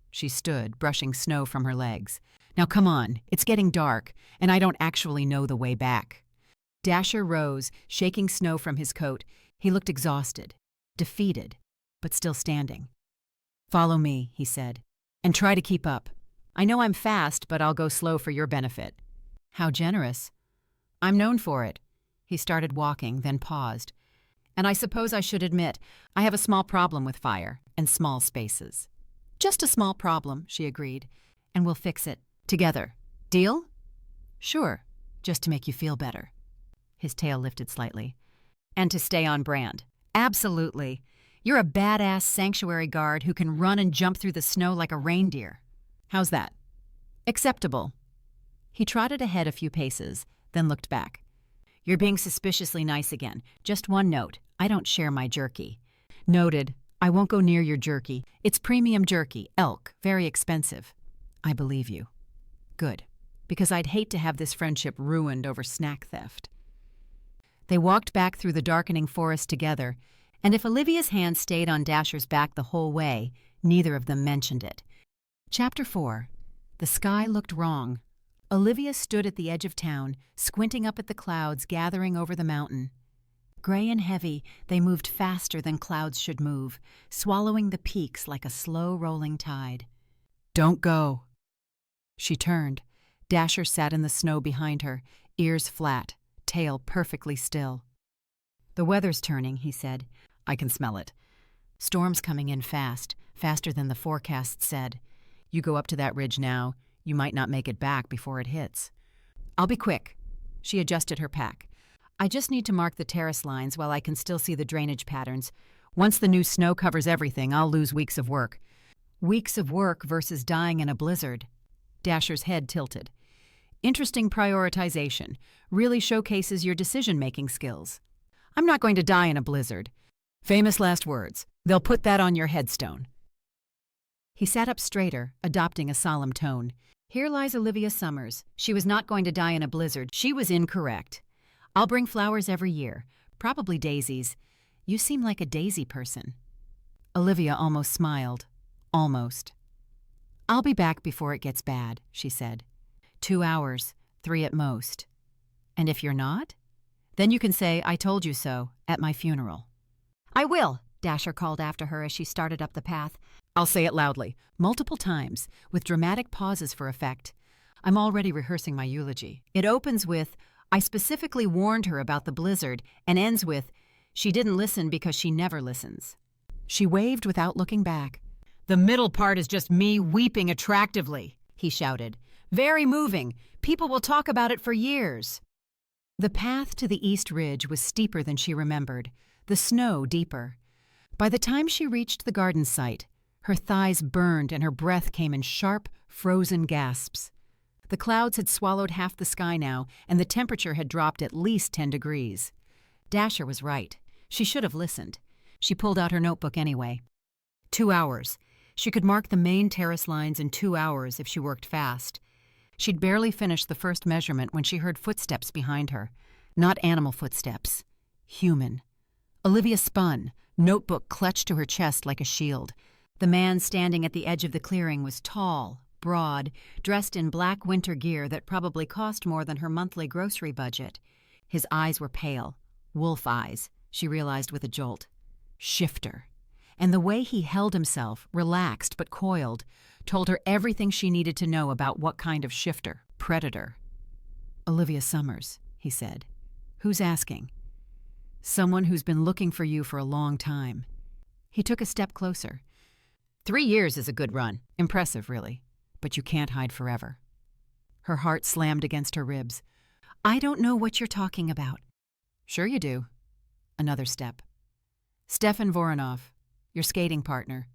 A: She stood, brushing snow from her legs. "Now come on, it's getting dark, and I don't actually know the way back." Dasher rose, shaking snow from his coat. He looked exhausted, defeated, but still standing. "Follow me," he said, "and try to keep up. I know I'm fast, but I'll go slow for your benefit." "How generous." "I'm known for it." He started walking, then paused. "And I suppose I should admit, I have a small problem with fire and small spaces." "Just a small problem," she agreed, "and we'll fix it together. Deal?" "Sure, just to make you feel better." His tail lifted slightly. "And to stay on brand." "Absolutely. You're a badass sanctuary guard who can run and jump through the snow like a reindeer." "How's that?" "Acceptable." He trotted ahead a few paces, then looked back. "You're being suspiciously nice again. Just one note. I don't share my jerky." "Noted. I won't go near your jerky. It's premium jerky, elk, very expensive." "I believe you." "Good. Because I'd hate to have this friendship ruined over snack theft." They walked back through the darkening forest together, and if Olivia's hand stayed on Dasher's back the whole way, neither of them mentioned it. Chapter 4. The sky looked wrong. Olivia stood at the edge of town, squinting up at the clouds gathering over the mountain. Gray and heavy, they moved faster than clouds should move, swallowing the peaks like a slow rolling tide. "Don't go." She turned. Dasher sat in the snow behind her, ears flat, tail perfectly still. "The weather's turning," he said. "I can smell it. Storm's coming in fast, faster than the forecast said. You go up to that ridge now, you might not make it back before it hits." "I'll be quick." She adjusted her pack. "I just need to mark the terrace lines while I can still see the drainage patterns. Once the new snow covers everything, I'll lose weeks of work." "Weeks of work versus dying in a blizzard." Dasher's head tilted. "Interesting prioritization. Really showcases your decision-making skills." "I'm not going to die in a blizzard." Famous last words. They'll put that on your headstone. He sat up straighter, adopting a solemn tone. Here lies Olivia Summers. She was not going to die in a blizzard. She was incorrect. I'll bring flowers every year, probably daisies. You seem like a daisy person. Olivia almost smiled. Almost. I'll be back before it gets bad, she said. 2 hours, 3 at most. And if you're not? Then you can say, I told you so, at my funeral. I will, Dasher called after her as she started up the path. I'll say it loudly, multiple times, with dramatic pauses for effect. I'm already rehearsing my eulogy. It opens with, I specifically warned her about the blizzard, and ends with, she didn't listen because she never listens. She waved without looking back. The middle part is just me weeping attractively, he shouted. Very moving. People will talk about it for years. The path to the East Ridge was steeper than she remembered, the snow deeper. By the time she reached the garden site, her thighs burned and her breath came in sharp, frozen gasps. The clouds had swallowed half the sky now, and the temperature had dropped at least 10 degrees. Dasher was right. She should have listened. She pulled out her notebook anyway. 2 hours. She could mark the main terrace lines in 2 hours if she worked fast. She'd barely finished the first measurement when she heard footsteps behind her. Not animal footsteps. Human. Olivia spun, notebook clutched to her chest like a shield. The man standing at the edge of the clearing was tall, broad, dressed in black winter gear that probably cost more than her monthly grocery budget. His eyes were pale. Wolf eyes, she realized with a jolt. Shifter. And the way he held himself, relaxed but coiled, told her everything she needed to know about what kind of shifter, predator. Olivia Summers, he said. Who's asking? Someone who's been looking for you for a long time. He took a step closer. 3 years is a good run. Impressive, really. But you can't hide forever. Her heart slammed against her ribs. I don't know what you're talking about. Sure you do. Another step. Stefan Voronov, your skating partner.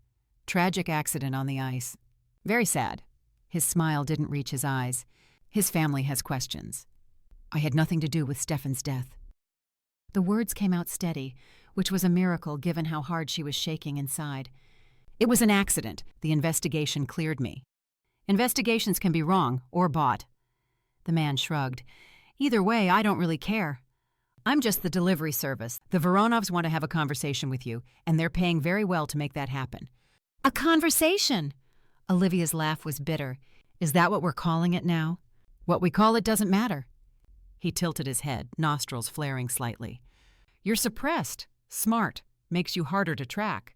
A: Tragic accident on the ice. Very sad. His smile didn't reach his eyes. His family has questions. I had nothing to do with Stefan's death. The words came out steady, which was a miracle given how hard she was shaking inside. It was an accident. The investigation cleared me. Investigations can be wrong or bought. The man shrugged. Either way, I don't really care. I'm just the delivery service. The Voronovs want to have a conversation with you, and they're paying very well to make that happen. A conversation! Olivia's laugh was bitter. Is that what we're calling it now? What we call it doesn't matter. He tilted his head, nostrils flaring slightly. You're suppressed. Smart. Makes you harder to track.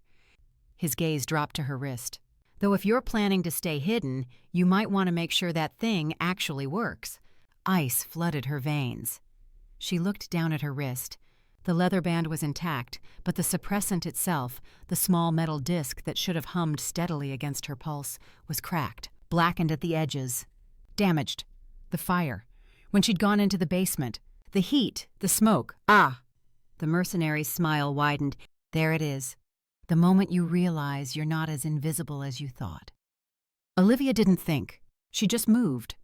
A: His gaze dropped to her wrist. Though if you're planning to stay hidden, you might want to make sure that thing actually works. Ice flooded her veins. She looked down at her wrist. The leather band was intact, but the suppressant itself, the small metal disc that should have hummed steadily against her pulse, was cracked, blackened at the edges. Damaged. The fire. When she'd gone into the basement. The heat, the smoke. Ah! The mercenary's smile widened. There it is. The moment you realize you're not as invisible as you thought. Olivia didn't think. She just moved.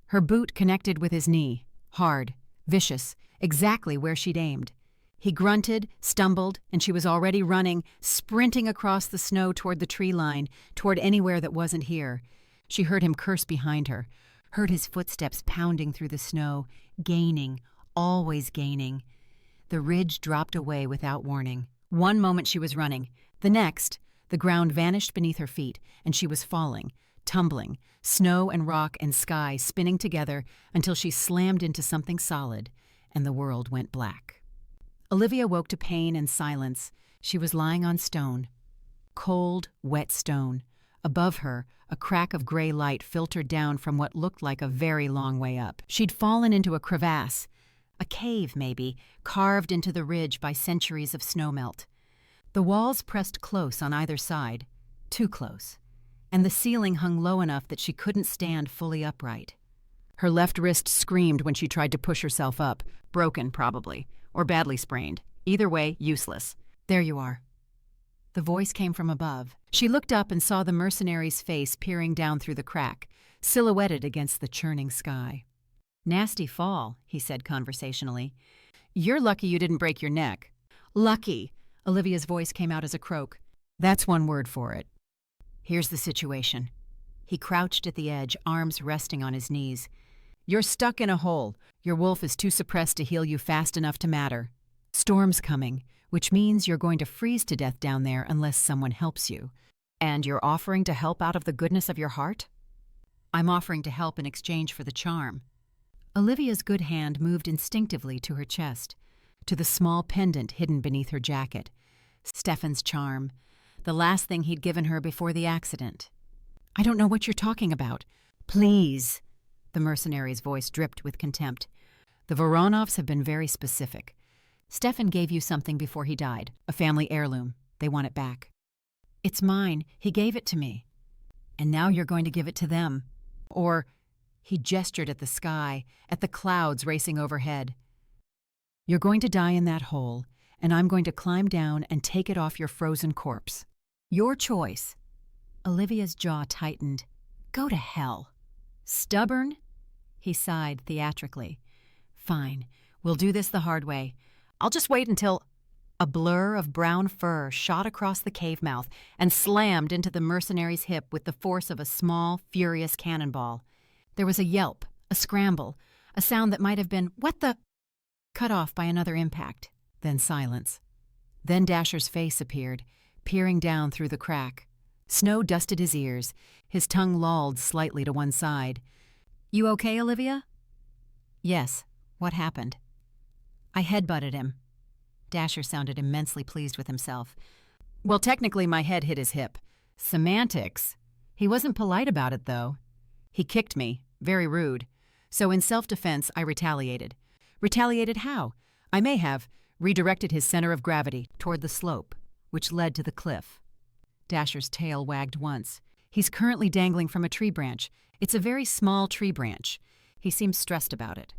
A: Her boot connected with his knee. Hard. Vicious. Exactly where she'd aimed. He grunted, stumbled, and she was already running, sprinting across the snow toward the tree line, toward anywhere that wasn't here. She heard him curse behind her, heard his footsteps pounding through the snow, gaining, always gaining. The ridge dropped away without warning. One moment she was running. The next, the ground vanished beneath her feet, and she was falling, tumbling, snow and rock and sky spinning together until she slammed into something solid, and the world went black. Olivia woke to pain and silence. She was lying on stone. Cold, wet stone. Above her, a crack of gray light filtered down from what looked like a very long way up. She'd fallen into a crevasse, a cave maybe, carved into the ridge by centuries of snowmelt. The walls pressed close on either side, too close, and the ceiling hung low enough that she couldn't stand fully upright. Her left wrist screamed when she tried to push herself up, broken probably, or badly sprained. Either way, useless. There you are. The voice came from above. She looked up and saw the mercenary's face peering down through the crack, silhouetted against the churning sky. Nasty fall, he said conversationally. You're lucky you didn't break your neck. Lucky. Olivia's voice came out as a croak. That's one word for it. Here's the situation. He crouched at the edge, arms resting on his knees. You're stuck in a hole. Your wolf is too suppressed to heal you fast enough to matter. Storm's coming, which means you're going to freeze to death down there unless someone helps you. And you're offering to help out of the goodness of your heart? I'm offering to help in exchange for the charm. Olivia's good hand moved instinctively to her chest, to the small pendant hidden beneath her jacket. Stefan's charm, the last thing he'd given her before the accident. I don't know what you're talking about. Please. The mercenary's voice dripped with contempt. The Voronovs have been very specific. Stefan gave you something before he died, a family heirloom. They want it back. It's mine. He gave it to me. And now you're going to give it to them. Or, he gestured at the sky, at the clouds racing overhead. You're going to die in that hole, and I'm going to climb down and take it off your frozen corpse. Your choice. Olivia's jaw tightened. Go to hell. Stubborn? He sighed theatrically. Fine, we'll do this the hard way. I'll just wait until... A blur of brown fur shot across the cave mouth and slammed into the mercenary's hip with the force of a small, furious cannonball. There was a yelp, a scramble, a sound that might have been, "What the?" cut off by another impact, then silence. Then Dasher's face appeared, peering down through the crack. Snow dusted his ears, his tongue lolled slightly to one side. You okay, Olivia? Yes. What happened? I headbutted him. Dasher sounded immensely pleased with himself. Well, technically my head hit his hip. Semantics. He wasn't polite about it, though. He kicked me, very rude. So in self-defense, I retaliated. Retaliated how? I may have redirected his center of gravity toward the slope, which led to the cliff. Dasher's tail wagged once. He's currently dangling from a tree branch. It's a very small tree branch. He seems stressed about it.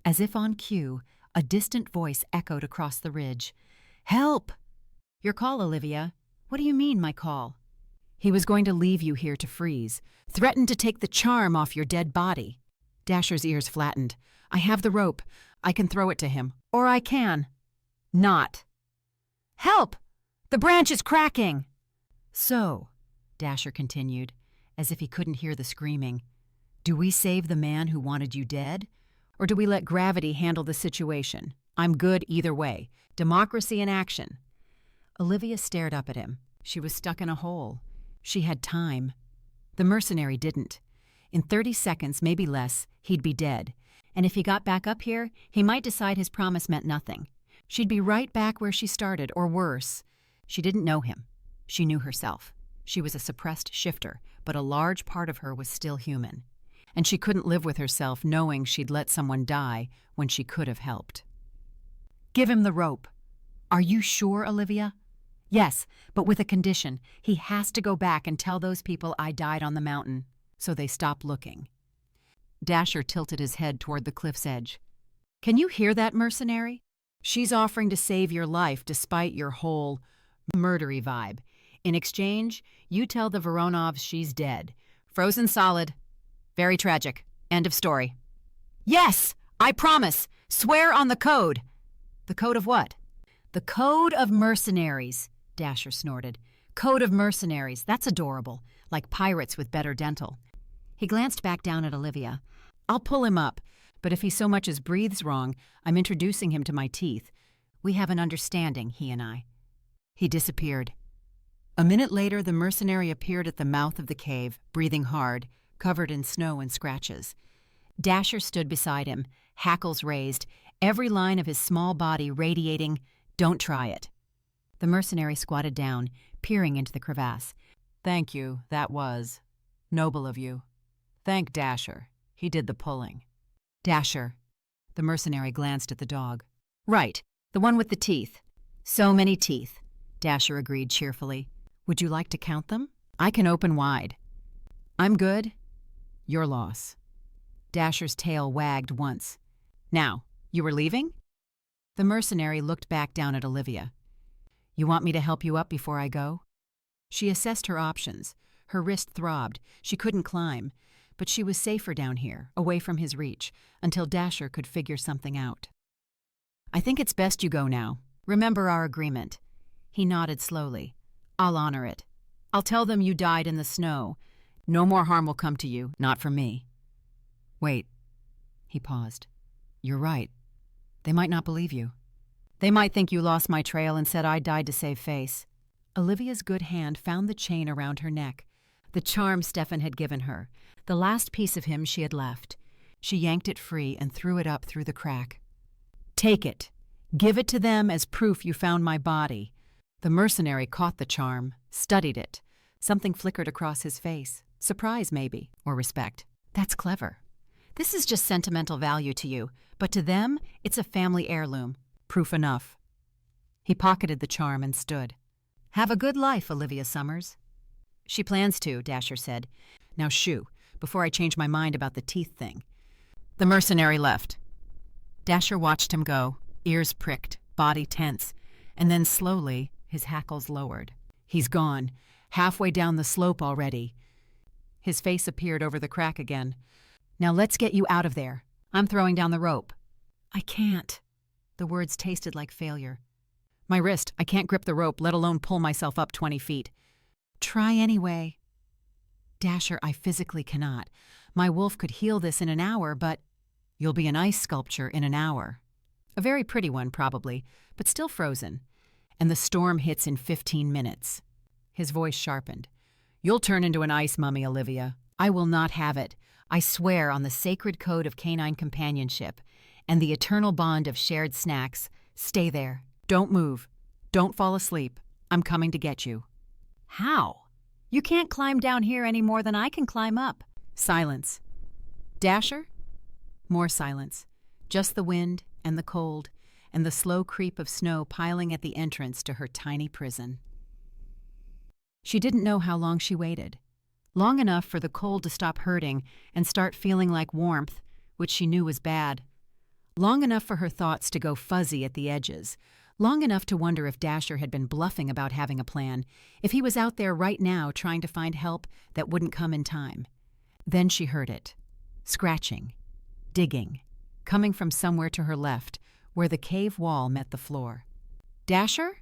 A: As if on cue, a distant voice echoed across the ridge. Help! Your call, Olivia. What do you mean, my call? He was going to leave you here to freeze. Threatened to take the charm off your dead body. Dasher's ears flattened. I have the rope. I can throw it to him. Or I can. Not. Help! The branch is cracking! So, Dasher continued, as if he couldn't hear the screaming, do we save the man who wanted you dead? Or do we let gravity handle the situation? I'm good either way. Democracy in action. Olivia stared up at him. She was stuck in a hole. She had time. The mercenary didn't. In 30 seconds, maybe less, he'd be dead. And if he got back up here, he might decide his promise meant nothing. She'd be right back where she started, or worse. She didn't know him. She knew herself. She was a suppressed shifter, but a large part of her was still human. And she couldn't live with herself knowing she'd let someone die when she could have helped. Give him the rope. Are you sure, Olivia? Yes, but with a condition. He has to go back and tell those people I died on the mountain, so they stop looking. Dasher tilted his head toward the cliff's edge. Can you hear that, mercenary? She's offering to save your life despite your whole murdery vibe. In exchange, you tell the Voronovs she's dead. Frozen solid. Very tragic. End of story. Yes! I promise! Swear on the code! The code of what? The code of mercenaries, Dasher snorted. Code of mercenaries. That's adorable. Like pirates with better dental. He glanced back down at Olivia. I'll pull him up, but if he so much as breathes wrong, I'm introducing him to my teeth. We have an understanding, he and I. He disappeared. A minute later, the mercenary appeared at the mouth of the cave, breathing hard, covered in snow and scratches. Dasher stood beside him, hackles raised, every line of his small body radiating, "Don't try it." The mercenary squatted down, peering into the crevasse. Thank you, that was noble of you. Thank Dasher. He did the pulling. Dasher. The mercenary glanced at the dog. Right, the one with the teeth. So many teeth, Dasher agreed cheerfully. Would you like to count them? I can open wide. I'm good. Your loss. Dasher's tail wagged once. Now, you were leaving? The mercenary looked back down at Olivia. You want me to help you up before I go? She assessed her options. Her wrist throbbed. She couldn't climb. But she was safer down here, away from his reach, until Dasher could figure something out. I think it's best you go now. Remember our agreement. He nodded slowly. I'll honor it. I'll tell them you died in the snow. No more harm will come to you, not from me. Wait. He paused. You're right. They might not believe you. They might think you lost my trail and said I died to save face. Olivia's good hand found the chain around her neck, the charm Stefan had given her, the last piece of him she had left. She yanked it free and threw it up through the crack. Take it. Give it to them as proof you found my body. The mercenary caught the charm, studied it. Something flickered across his face. Surprise, maybe, or respect. That's clever. This is just sentimental value to you, but to them, it's a family heirloom. Proof enough. He pocketed the charm and stood. Have a good life, Olivia Summers. She plans to, Dasher said. Now shoo, before I change my mind about the teeth thing. The mercenary left. Dasher watched him go, ears pricked, body tense, and then slowly his hackles lowered. He's gone, halfway down the slope already. His face appeared over the crack again. Now let's get you out of there. I'm throwing down the rope. I can't. The words tasted like failure. My wrist, I can't grip the rope, let alone pull myself up 20 feet. Try anyway. Dasher, I physically cannot. My wolf could heal this in an hour, but you'll be an ice sculpture in an hour. A very pretty one, probably, but still frozen. And the storm hits in 15 minutes. His voice sharpened. You'll turn into an ice mummy, Olivia. I will not have it. I swear on the sacred code of canine companionship and the eternal bond of shared snacks. Stay there. Don't move. Don't fall asleep. I'm coming to get you. How? You can't climb down here any more than I can climb up. Silence. Dasher? More silence. Just the wind and the cold and the slow creep of snow piling at the entrance to her tiny prison. She didn't know how long she waited. Long enough for the cold to stop hurting and start feeling like warmth, which she knew was bad. Long enough for her thoughts to go fuzzy at the edges. Long enough to wonder if Dasher had been bluffing about having a plan, if he was out there right now trying to find help that wouldn't come in time. Then she heard it. Scratching. Digging. Coming from somewhere to her left, where the cave wall met the floor. Dasher?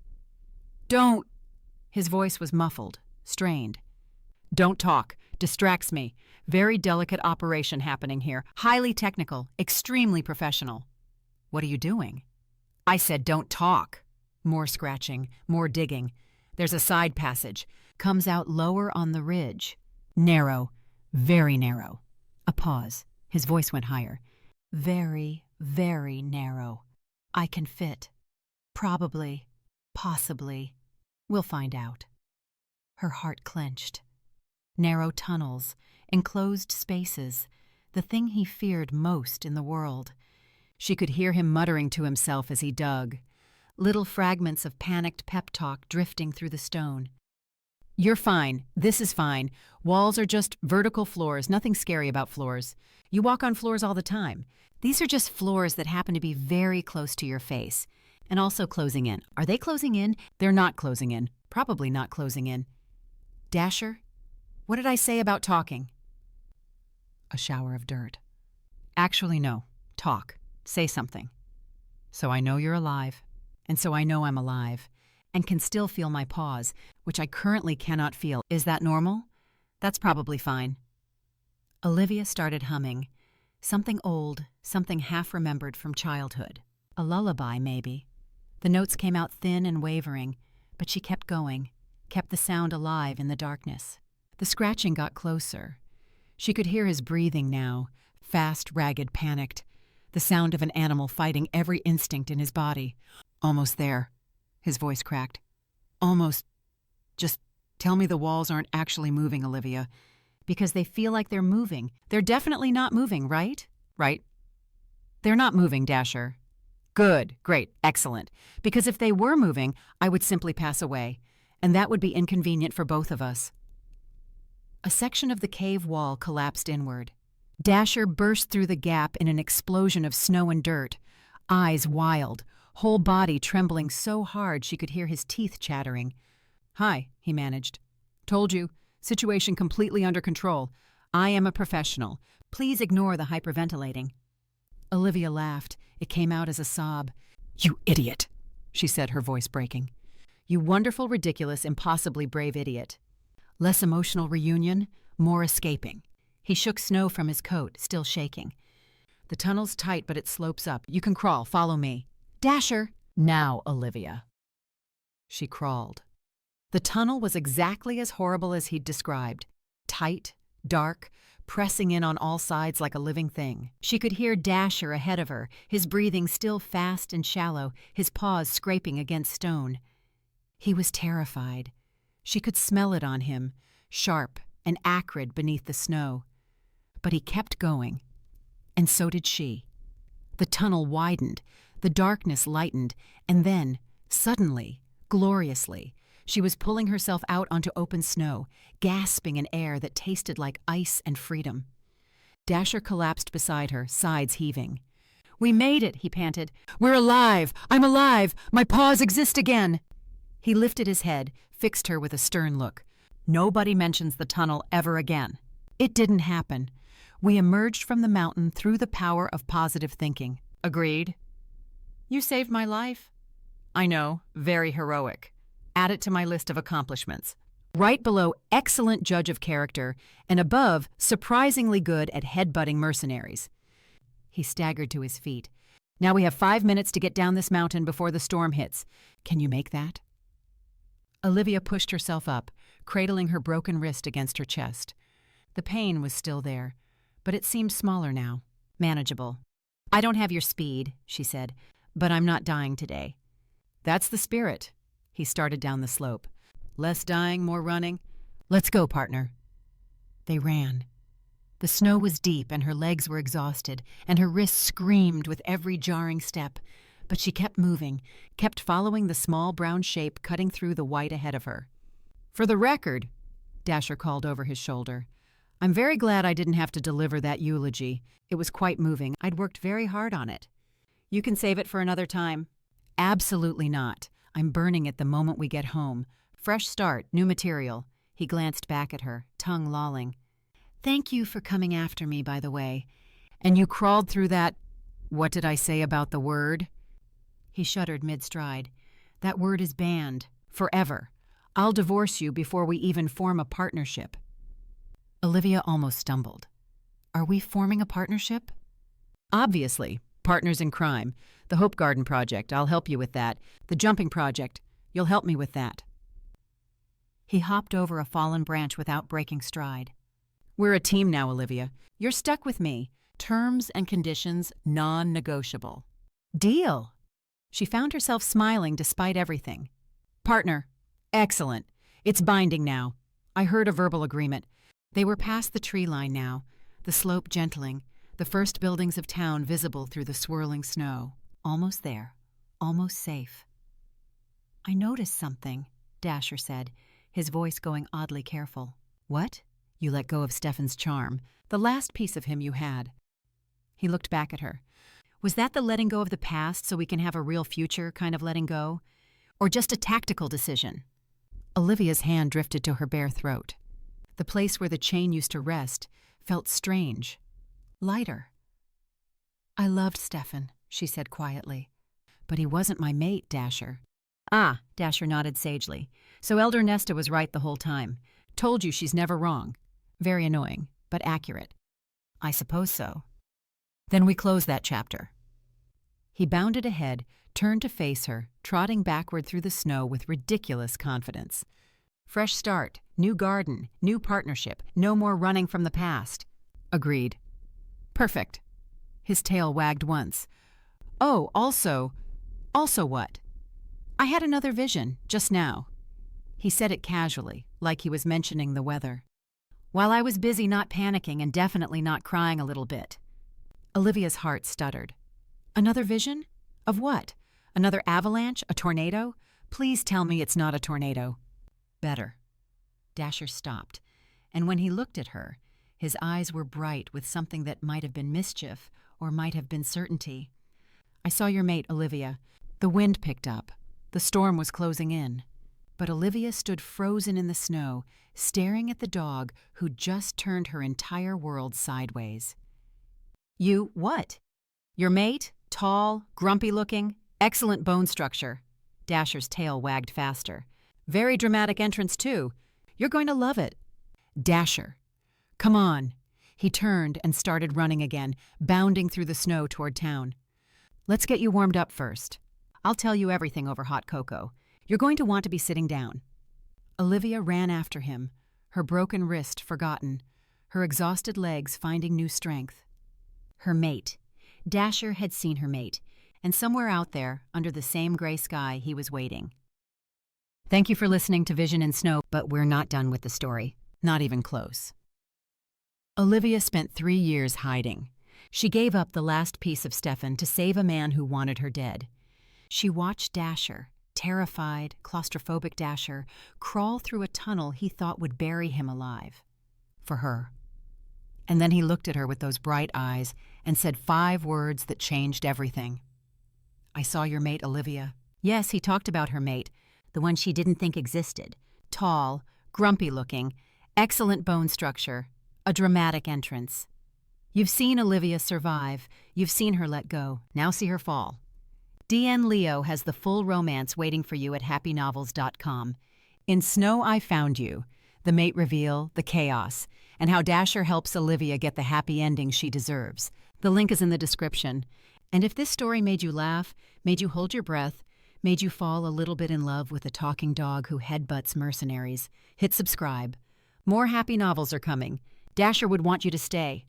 A: Don't! His voice was muffled, strained. Don't talk. Distracts me. Very delicate operation happening here. Highly technical. Extremely professional. What are you doing? I said don't talk. More scratching. More digging. There's a side passage. Comes out lower on the ridge. Narrow. Very narrow. A pause. His voice went higher. Very, very narrow. I can fit. Probably. Possibly. We'll find out. Her heart clenched. Narrow tunnels, enclosed spaces, the thing he feared most in the world. She could hear him muttering to himself as he dug, little fragments of panicked pep talk drifting through the stone. You're fine. This is fine. Walls are just vertical floors, nothing scary about floors. You walk on floors all the time. These are just floors that happen to be very close to your face, and also closing in. Are they closing in? They're not closing in. Probably not closing in. Dasher? What did I say about talking? A shower of dirt. Actually, no. Talk. Say something. So I know you're alive, and so I know I'm alive, and can still feel my pause, which I currently cannot feel. Is that normal? That's probably fine. Olivia started humming. Something old, something half-remembered from childhood. A lullaby, maybe. The notes came out thin and wavering, but she kept going, kept the sound alive in the darkness. The scratching got closer. She could hear his breathing now, fast, ragged, panicked, the sound of an animal fighting every instinct in his body. Almost there. His voice cracked. Almost. Just tell me the walls aren't actually moving, Olivia. Because they feel like they're moving. They're definitely not moving, right? Right. They're not moving, Dasher. Good, great, excellent. Because if they were moving, I would simply pass away, and that would be inconvenient for both of us. A section of the cave wall collapsed inward. Dasher burst through the gap in an explosion of snow and dirt, eyes wild, whole body trembling so hard she could hear his teeth chattering. Hi, he managed. Told you, situation completely under control. I am a professional. Please ignore the hyperventilating. Olivia laughed. It came out as a sob. You idiot, she said, her voice breaking. You wonderful, ridiculous, impossibly brave idiot. Less emotional reunion, more escaping. He shook snow from his coat, still shaking. The tunnel's tight, but it slopes up. You can crawl. Follow me. Dasher! Now, Olivia. She crawled. The tunnel was exactly as horrible as he'd described. Tight, dark, pressing in on all sides like a living thing. She could hear Dasher ahead of her, his breathing still fast and shallow, his paws scraping against stone. He was terrified. She could smell it on him, sharp and acrid beneath the snow. But he kept going, and so did she. The tunnel widened, the darkness lightened, and then, suddenly, gloriously, she was pulling herself out onto open snow, gasping in air that tasted like ice and freedom. Dasher collapsed beside her, sides heaving. "We made it," he panted. "We're alive! I'm alive! My paws exist again!" He lifted his head, fixed her with a stern look. "Nobody mentions the tunnel ever again. It didn't happen. We emerged from the mountain through the power of positive thinking. Agreed?" "You saved my life." "I know, very heroic. Add it to my list of accomplishments. Right below excellent judge of character, and above surprisingly good at headbutting mercenaries." He staggered to his feet. "Now we have 5 minutes to get down this mountain before the storm hits. Can you make that?" Olivia pushed herself up, cradling her broken wrist against her chest. The pain was still there, but it seemed smaller now, manageable. "I don't have your speed," she said, "but I'm not dying today." "That's the spirit." He started down the slope. "Less dying, more running. Let's go, partner." They ran. The snow was deep and her legs were exhausted, and her wrists screamed with every jarring step. But she kept moving, kept following the small brown shape cutting through the white ahead of her. "For the record," Dasher called over his shoulder, "I'm very glad I didn't have to deliver that eulogy. It was quite moving. I'd worked very hard on it." "You can save it for another time." "Absolutely not. I'm burning it the moment we get home. Fresh start, new material." He glanced back at her, tongue lolling. "Thank you for coming after me, by the way. And you crawled through that— What did I say about the word?" He shuddered mid-stride. "That word is banned. Forever. I'll divorce you before we even form a partnership." Olivia almost stumbled. "Are we forming a partnership?" "Obviously. Partners in crime. The Hope Garden Project, I'll help you with that. The Jumping Project, you'll help me with that." He hopped over a fallen branch without breaking stride. "We're a team now, Olivia. You're stuck with me. Terms and conditions non-negotiable." "Deal." She found herself smiling despite everything. "Partner. Excellent. It's binding now. I heard a verbal agreement." They were past the tree line now, the slope gentling, the first buildings of town visible through the swirling snow. Almost there. Almost safe. "I noticed something," Dasher said, his voice going oddly careful. "What?" "You let go of Stefan's charm, the last piece of him you had." He looked back at her. "Was that the letting go of the past so we can have a real future kind of letting go? Or just a tactical decision?" Olivia's hand drifted to her bare throat. The place where the chain used to rest felt strange. Lighter. "I loved Stefan," she said quietly. "But he wasn't my mate, Dasher." "Ah," Dasher nodded sagely. "So Elder Nesta was right the whole time. Told you she's never wrong. Very annoying, but accurate." "I suppose so." "Then we close that chapter." He bounded ahead, turned to face her, trotting backward through the snow with ridiculous confidence. "Fresh start, new garden, new partnership, no more running from the past." "Agreed." "Perfect." His tail wagged once. "Oh, also what?" "I had another vision, just now." He said it casually, like he was mentioning the weather. "While I was busy not panicking and definitely not crying a little bit." Olivia's heart stuttered. "Another vision? Of what? Another avalanche? A tornado? Please tell me it's not a tornado." "Better." Dasher stopped, and when he looked at her, his eyes were bright with something that might have been mischief or might have been certainty. "I saw your mate, Olivia. The wind picked up. The storm was closing in." But Olivia stood frozen in the snow, staring at the dog who'd just turned her entire world sideways. "You what?" "Your mate? Tall, grumpy-looking, excellent bone structure." Dasher's tail wagged faster. Very dramatic entrance, too. You're going to love it. Dasher. Come on. He turned and started running again, bounding through the snow toward town. Let's get you warmed up first. I'll tell you everything over hot cocoa. You're going to want to be sitting down. Olivia ran after him, her broken wrist forgotten, her exhausted legs finding new strength. Her mate. Dasher had seen her mate, and somewhere out there, under the same gray sky, he was waiting. Thank you for listening to Vision in Snow, but we're not done with the story. Not even close. Olivia spent 3 years hiding. She gave up the last piece of Stefan to save a man who wanted her dead. She watched Dasher, terrified, claustrophobic Dasher, crawl through a tunnel he thought would bury him alive. For her. And then he looked at her with those bright eyes and said 5 words that changed everything. I saw your mate, Olivia. Yes, he talked about her mate, the one she didn't think existed. Tall, grumpy-looking, excellent bone structure, a dramatic entrance. You've seen Olivia survive. You've seen her let go. Now see her fall. D.N. Leo has the full romance waiting for you at happynovels.com. In Snow I Found You, the mate reveal, the chaos, and how Dasher helps Olivia get the happy ending she deserves. The link is in the description. And if this story made you laugh, made you hold your breath, made you fall a little bit in love with a talking dog who headbutts mercenaries, hit subscribe. More happy novels are coming. Dasher would want you to stay.